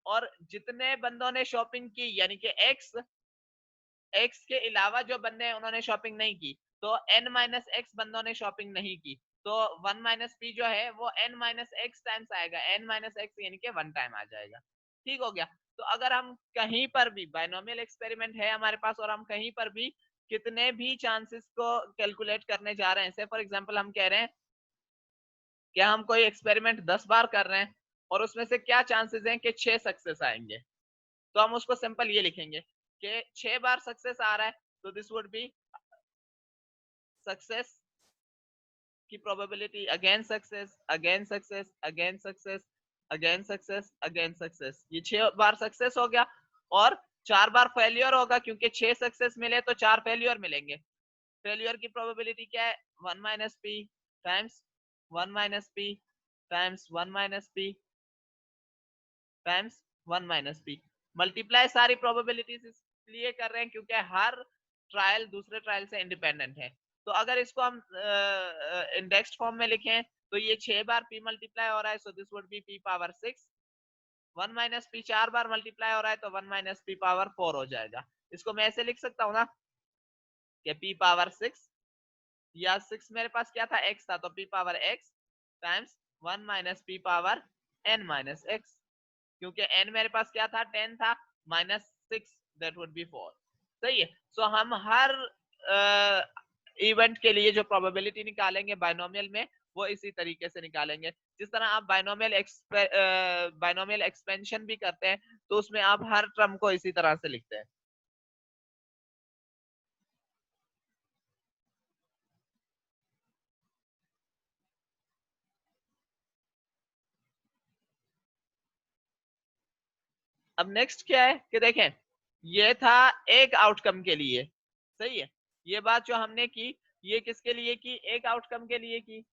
और जितने बंदों ने शॉपिंग की यानी कि x के अलावा जो बंदे हैं उन्होंने शॉपिंग नहीं की, तो n माइनस x बंदों ने शॉपिंग नहीं की, तो 1 माइनस p जो है वो n माइनस x टाइम्स आएगा, n माइनस x यानी कि 1 टाइम आ जाएगा। ठीक हो गया। तो अगर हम कहीं पर भी बाइनोमियल एक्सपेरिमेंट है हमारे पास और हम कहीं पर भी कितने भी चांसेस को कैलकुलेट करने जा रहे हैं, से फॉर एग्जांपल हम कह रहे हैं कि हम कोई एक्सपेरिमेंट 10 बार कर रहे हैं और उसमें से क्या चांसेस हैं कि 6 सक्सेस आएंगे, तो हम उसको सिंपल ये लिखेंगे कि 6 बार सक्सेस आ रहा है, तो दिस वुड बी सक्सेस की probability again success again success again success again success again success, ये 6 बार सक्सेस हो गया। और 4 बार फेलियर होगा, क्योंकि 6 सक्सेस मिले तो 4 फेलियर मिलेंगे। फेलियर की प्रोबेबिलिटी क्या है, 1 minus P times 1 minus P times 1 minus P times 1 minus P. Multiply सारी प्रोबेबिलिटीज इसलिए कर रहे हैं क्योंकि हर ट्रायल दूसरे ट्रायल से इंडिपेंडेंट है। तो अगर इसको हम इंडेक्स्ड फॉर्म में लिखें तो ये 6 बार p मल्टीप्लाई हो रहा है, so this would be p power 6। 1 minus p 4 bar multiply हो रहा है तो 1 माइनस p पावर 4 हो जाएगा। इसको मैं ऐसे लिख सकता हूँ ना कि p पावर 6, या 6 मेरे पास क्या था, x था, तो p power x times 1 minus p power n minus x, क्योंकि n मेरे पास क्या था, 10 था, माइनस 6 दैट वुड बी 4। सही है। सो हम हर इवेंट के लिए जो प्रोबेबिलिटी निकालेंगे बाइनोमियल में वो इसी तरीके से निकालेंगे। जिस तरह आप बाइनोमियल एक्सपेंशन भी करते हैं तो उसमें आप हर टर्म को इसी तरह से लिखते हैं। अब नेक्स्ट क्या है कि देखें, ये था एक आउटकम के लिए। सही है। ये बात जो हमने की ये किसके लिए की, एक आउटकम के लिए की।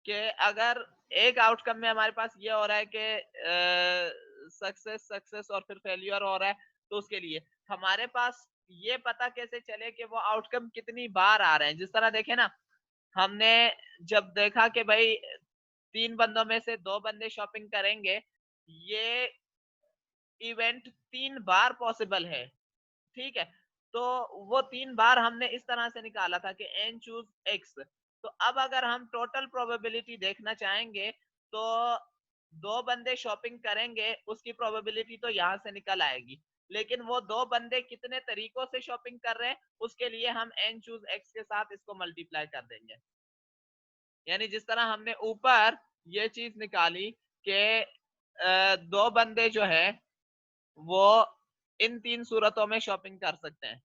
कि अगर एक आउटकम में हमारे पास ये हो रहा है कि सक्सेस सक्सेस और फिर फेलियर हो रहा है, तो उसके लिए हमारे पास ये पता कैसे चले कि वो आउटकम कितनी बार आ रहे हैं। जिस तरह देखे ना, हमने जब देखा कि भाई 3 बंदों में से 2 बंदे शॉपिंग करेंगे, ये इवेंट 3 बार पॉसिबल है। ठीक है। तो वो 3 बार हमने इस तरह से निकाला था कि n चूज x। तो अब अगर हम टोटल प्रोबेबिलिटी देखना चाहेंगे तो 2 बंदे शॉपिंग करेंगे उसकी प्रोबेबिलिटी तो यहाँ से निकल आएगी, लेकिन वो 2 बंदे कितने तरीकों से शॉपिंग कर रहे हैं उसके लिए हम n चूज x के साथ इसको मल्टीप्लाई कर देंगे। यानी जिस तरह हमने ऊपर ये चीज निकाली कि 2 बंदे जो है वो इन 3 सूरतों में शॉपिंग कर सकते हैं।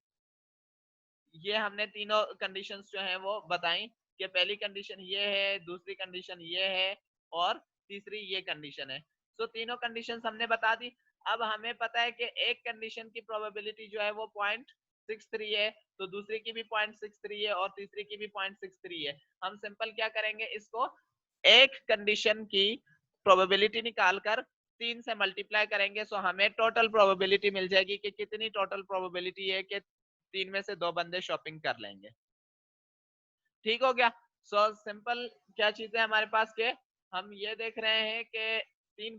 ये हमने तीनों कंडीशंस जो हैं वो बताई कि पहली कंडीशन ये है, दूसरी कंडीशन ये है और तीसरी ये कंडीशन है। तो तीनों कंडीशंस हमने बता दी। अब हमें पता है कि एक कंडीशन की प्रोबेबिलिटी जो है वो 0.63 है, तो दूसरी की भी 0.63 है और तीसरी की भी 0.63 है। हम सिंपल क्या करेंगे, इसको एक कंडीशन की प्रोबेबिलिटी निकालकर 3 से मल्टीप्लाई करेंगे, सो हमें टोटल प्रोबेबिलिटी मिल जाएगी कि कितनी टोटल प्रोबेबिलिटी है कि 3 में से 2 बंदे शॉपिंग कर लेंगे। ठीक हो गया। सो सिंपल क्या चीजें हमारे पास के हम ये देख रहे हैं कि 3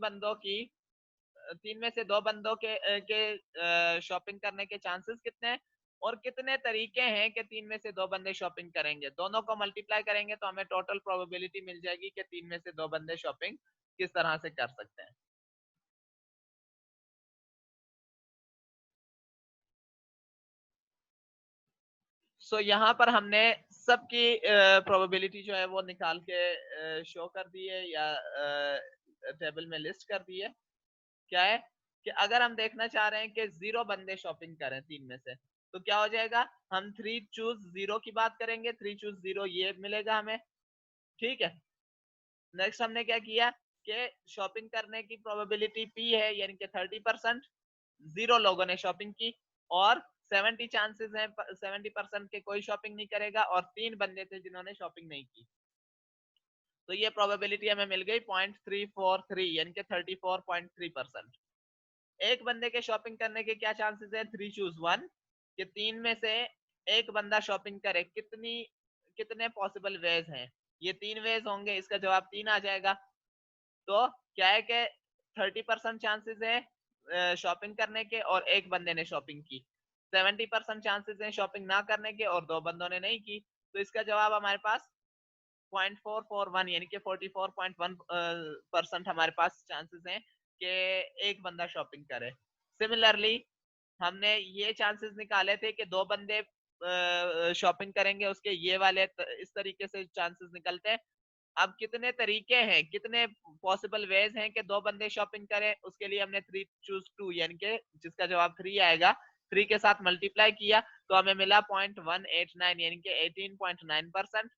में से 2 बंदों के शॉपिंग करने के चांसेस कितने हैं और कितने तरीके हैं कि 3 में से 2 बंदे शॉपिंग करेंगे। दोनों को मल्टीप्लाई करेंगे तो हमें टोटल प्रोबेबिलिटी मिल जाएगी कि 3 में से 2 बंदे शॉपिंग किस तरह से कर सकते हैं। सो यहाँ पर हमने सबकी प्रोबेबिलिटी जो है वो निकाल के शो कर दी है या टेबल में लिस्ट कर दी है। क्या है कि अगर हम देखना चाह रहे हैं कि 0 बंदे शॉपिंग करें 3 में से, तो क्या हो जाएगा, हम 3 चूज 0 की बात करेंगे, 3 चूज 0 ये मिलेगा हमें। ठीक है। नेक्स्ट हमने क्या किया के शॉपिंग करने की प्रोबेबिलिटी P है, यानी कि 30%, 0 लोगों ने शॉपिंग की, और 70 चांसेस हैं 70% के कोई शॉपिंग नहीं करेगा, और 3 बंदे थे जिन्होंने शॉपिंग नहीं की। तो ये प्रोबेबिलिटी हमें मिल गई 0.343, यानी कि 34.3%। एक बंदे के शॉपिंग करने के क्या चांसेस है, 3 चूज 1, कि 3 में से एक बंदा शॉपिंग करे, कितने पॉसिबल वेज हैं, ये 3 वेज होंगे, इसका जवाब 3 आ जाएगा। तो क्या है कि 30% चांसेस है शॉपिंग करने के और एक बंदे ने शॉपिंग की, 70% चांसेस हैं शॉपिंग ना करने के और 2 बंदों ने नहीं की। तो इसका जवाब हमारे पास 0.441, यानी कि 44.1% हमारे पास चांसेस हैं कि एक बंदा शॉपिंग करे। सिमिलरली हमने ये चांसेस निकाले थे कि 2 बंदे शॉपिंग करेंगे, उसके ये वाले इस तरीके से चांसेस निकलते हैं। अब कितने तरीके हैं, कितने पॉसिबल वेज हैं कि 2 बंदे शॉपिंग करें, उसके लिए हमने 3 चूज 2, यानी कि जिसका जवाब 3 आएगा, 3 के साथ मल्टीप्लाई किया तो हमें मिला 0.189, यानी कि 18.9%।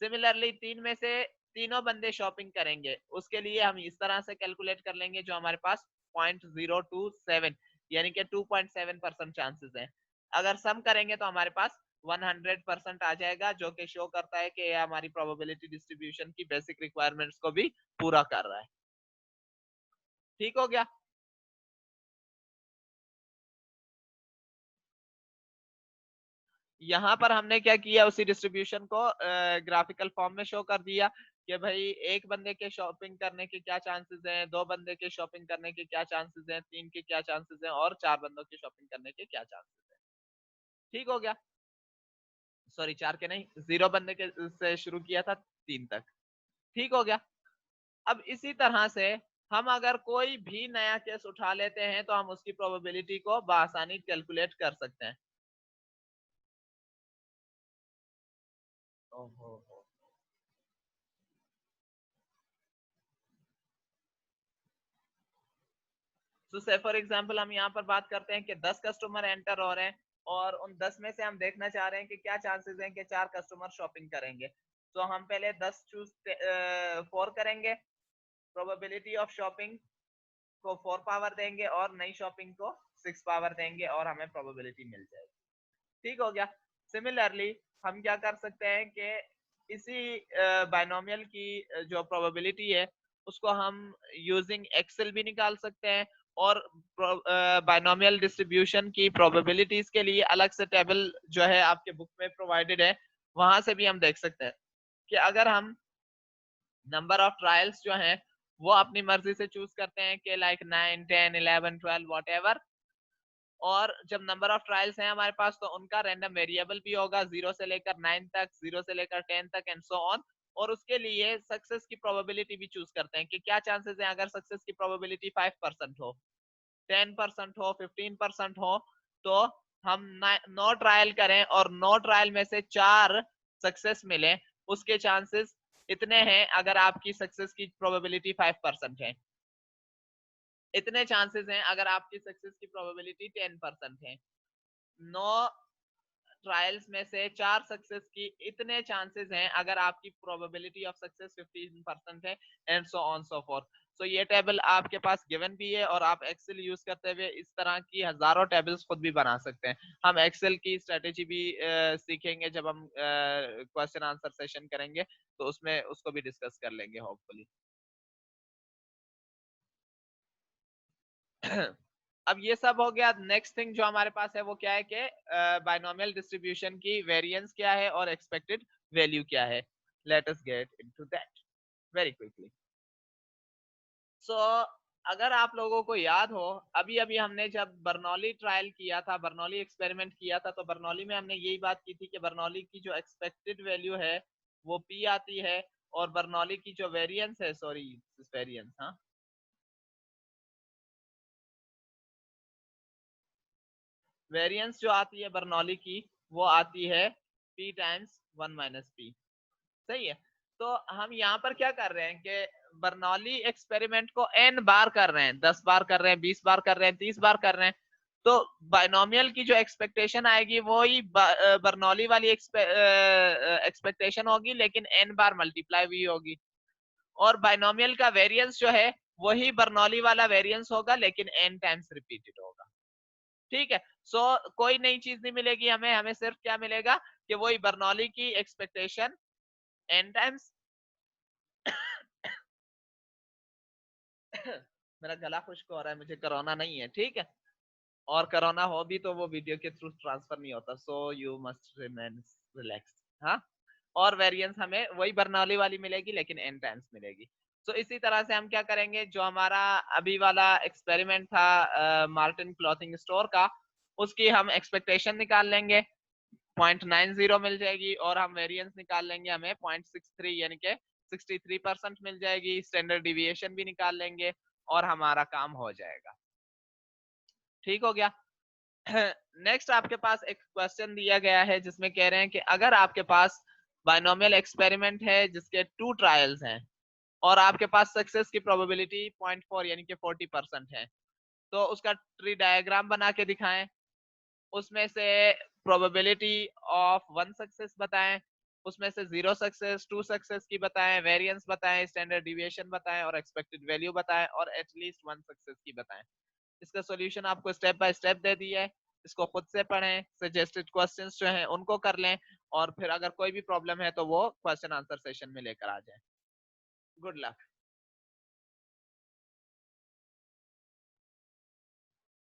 सिमिलरली 3 में से तीनों बंदे शॉपिंग करेंगे, उसके लिए हम इस तरह से कैलकुलेट कर लेंगे, जो हमारे पास 0.027, यानी कि 2.7% चांसेस हैं। अगर सम करेंगे तो हमारे पास 100% आ जाएगा, जो कि शो करता है कि यह हमारी प्रोबेबिलिटी डिस्ट्रीब्यूशन की बेसिक रिक्वायरमेंट्स को भी पूरा कर रहा है। ठीक हो गया। यहाँ पर हमने क्या किया, उसी डिस्ट्रीब्यूशन को ग्राफिकल फॉर्म में शो कर दिया कि भाई एक बंदे के शॉपिंग करने के क्या चांसेस हैं, 2 बंदे के शॉपिंग करने के क्या चांसेस हैं, 3 के क्या चांसेस हैं, और 4 बंदों के शॉपिंग करने के क्या चांसेस हैं। ठीक हो गया। सॉरी 4 के नहीं, 0 बंदे के से शुरू किया था 3 तक। ठीक हो गया। अब इसी तरह से हम अगर कोई भी नया केस उठा लेते हैं तो हम उसकी प्रोबेबिलिटी को बआसानी कैलकुलेट कर सकते हैं। ओहो। तो से फॉर एग्जांपल हम यहाँ पर बात करते हैं कि 10 कस्टमर एंटर हो रहे हैं, और उन 10 में से हम देखना चाह रहे हैं कि क्या चांसेस हैं कि 4 कस्टमर शॉपिंग करेंगे। तो हम पहले 10 चूज 4 करेंगे, प्रोबेबिलिटी ऑफ शॉपिंग को 4 पावर देंगे और नई शॉपिंग को 6 पावर देंगे, और हमें प्रोबेबिलिटी मिल जाएगी। ठीक हो गया। सिमिलरली हम क्या कर सकते हैं कि इसी बाइनोमियल की जो प्रोबेबिलिटी है उसको हम यूजिंग एक्सेल भी निकाल सकते हैं, और बाइनोमियल डिस्ट्रीब्यूशन की प्रोबेबिलिटीज के लिए अलग से टेबल जो है आपके बुक में प्रोवाइडेड है, वहां से भी हम देख सकते हैं कि अगर हम नंबर ऑफ ट्रायल्स जो हैं वो अपनी मर्जी से चूज करते हैं कि लाइक 9, 10, 11, 12 व्हाटएवर, और जब नंबर ऑफ ट्रायल्स हैं हमारे पास तो उनका रैंडम वेरिएबल भी होगा 0 से लेकर 9 तक, 0 से लेकर 10 तक एंड सो ऑन। और उसके लिए सक्सेस की प्रोबेबिलिटी भी चूज करते हैं कि क्या चांसेस हैं, अगर सक्सेस की प्रोबेबिलिटी 5% हो, 10% हो, 15% हो, तो हम 9 ट्रायल करें और 9 ट्रायल में से 4 सक्सेस मिले, उसके चांसेस इतने हैं अगर आपकी सक्सेस की प्रोबेबिलिटी 5% है। इतने चांसेस हैं अगर आपकी सक्सेस की प्रोबेबिलिटी 10% है। 9 ट्रायल्स में से 4 सक्सेस की इतने चांसेस हैं अगर आपकी प्रोबेबिलिटी ऑफ सक्सेस 15% है, and so on so forth. So ये टेबल आपके पास गिवन भी है, और आप एक्सेल यूज करते हुए इस तरह की हजारों टेबल्स खुद भी बना सकते हैं। हम एक्सेल की स्ट्रेटेजी भी सीखेंगे जब हम क्वेश्चन आंसर सेशन करेंगे, तो उसमें उसको भी डिस्कस कर लेंगे होपफुली। अब ये सब हो गया। नेक्स्ट थिंग जो हमारे पास है वो क्या है कि बाइनोमियल डिस्ट्रीब्यूशन की वेरिएंस क्या है और एक्सपेक्टेड वैल्यू क्या है। Let us get into that very quickly. So अगर आप लोगों को याद हो, अभी अभी हमने जब बर्नौली ट्रायल किया था, बर्नौली एक्सपेरिमेंट किया था, तो बर्नौली में हमने यही बात की थी कि बर्नौली की जो एक्सपेक्टेड वैल्यू है वो पी आती है, और बर्नौली की जो वेरिएंस है, सॉरी वेरिएंस, हाँ, वेरिएंस जो आती है बर्नौली की वो आती है p टाइम्स 1 माइनस पी। सही है। तो हम यहाँ पर क्या कर रहे हैं कि बर्नौली एक्सपेरिमेंट को n बार कर रहे हैं, 10 बार कर रहे हैं, 20 बार कर रहे हैं, 30 बार कर रहे हैं। तो बाइनोमियल की जो एक्सपेक्टेशन आएगी वो ही बर्नौली वाली एक्सपेक्टेशन होगी, लेकिन n बार मल्टीप्लाई हुई होगी। और बाइनोमियल का वेरिएंस जो है वही बर्नौली वाला वेरिएंस होगा, लेकिन n टाइम्स रिपीटेड होगा। ठीक है, सो कोई नई चीज नहीं मिलेगी हमें, हमें सिर्फ क्या मिलेगा कि वही बर्नौली की एक्सपेक्टेशन n टाइम्स मेरा गला खुश्क हो रहा है, मुझे कोरोना नहीं है, ठीक है, और कोरोना हो भी तो वो वीडियो के थ्रू ट्रांसफर नहीं होता, so you must remain relax. हाँ, और वेरिएंस हमें वही बर्नौली वाली मिलेगी लेकिन n टाइम्स मिलेगी। तो इसी तरह से हम क्या करेंगे, जो हमारा अभी वाला एक्सपेरिमेंट था मार्टिन क्लॉथिंग स्टोर का, उसकी हम एक्सपेक्टेशन निकाल लेंगे, 0.90 मिल जाएगी, और हम वेरिएंस निकाल लेंगे, हमें 0.63 यानी कि 63% मिल जाएगी, स्टैंडर्ड डिविएशन भी निकाल लेंगे और हमारा काम हो जाएगा। ठीक हो गया। नेक्स्ट आपके पास एक क्वेश्चन दिया गया है जिसमें कह रहे हैं कि अगर आपके पास बाइनोमियल एक्सपेरिमेंट है जिसके 2 ट्रायल्स हैं और आपके पास सक्सेस की प्रोबेबिलिटी 0.4 यानी कि 40% है, तो उसका ट्री डायग्राम बना के दिखाएं, उसमें से प्रोबेबिलिटी ऑफ 1 सक्सेस बताएं, उसमें से 0 सक्सेस, 2 सक्सेस की बताएं, वेरिएंस बताएं, स्टैंडर्ड डिविएशन बताएं और एक्सपेक्टेड वैल्यू बताएं और एटलीस्ट 1 सक्सेस की बताएं। इसका सॉल्यूशन आपको स्टेप बाय स्टेप दे दिया है, इसको खुद से पढ़ें, सजेस्टेड क्वेश्चंस जो हैं उनको कर लें, और फिर अगर कोई भी प्रॉब्लम है तो वो क्वेश्चन आंसर सेशन में लेकर आ जाएं। Good luck.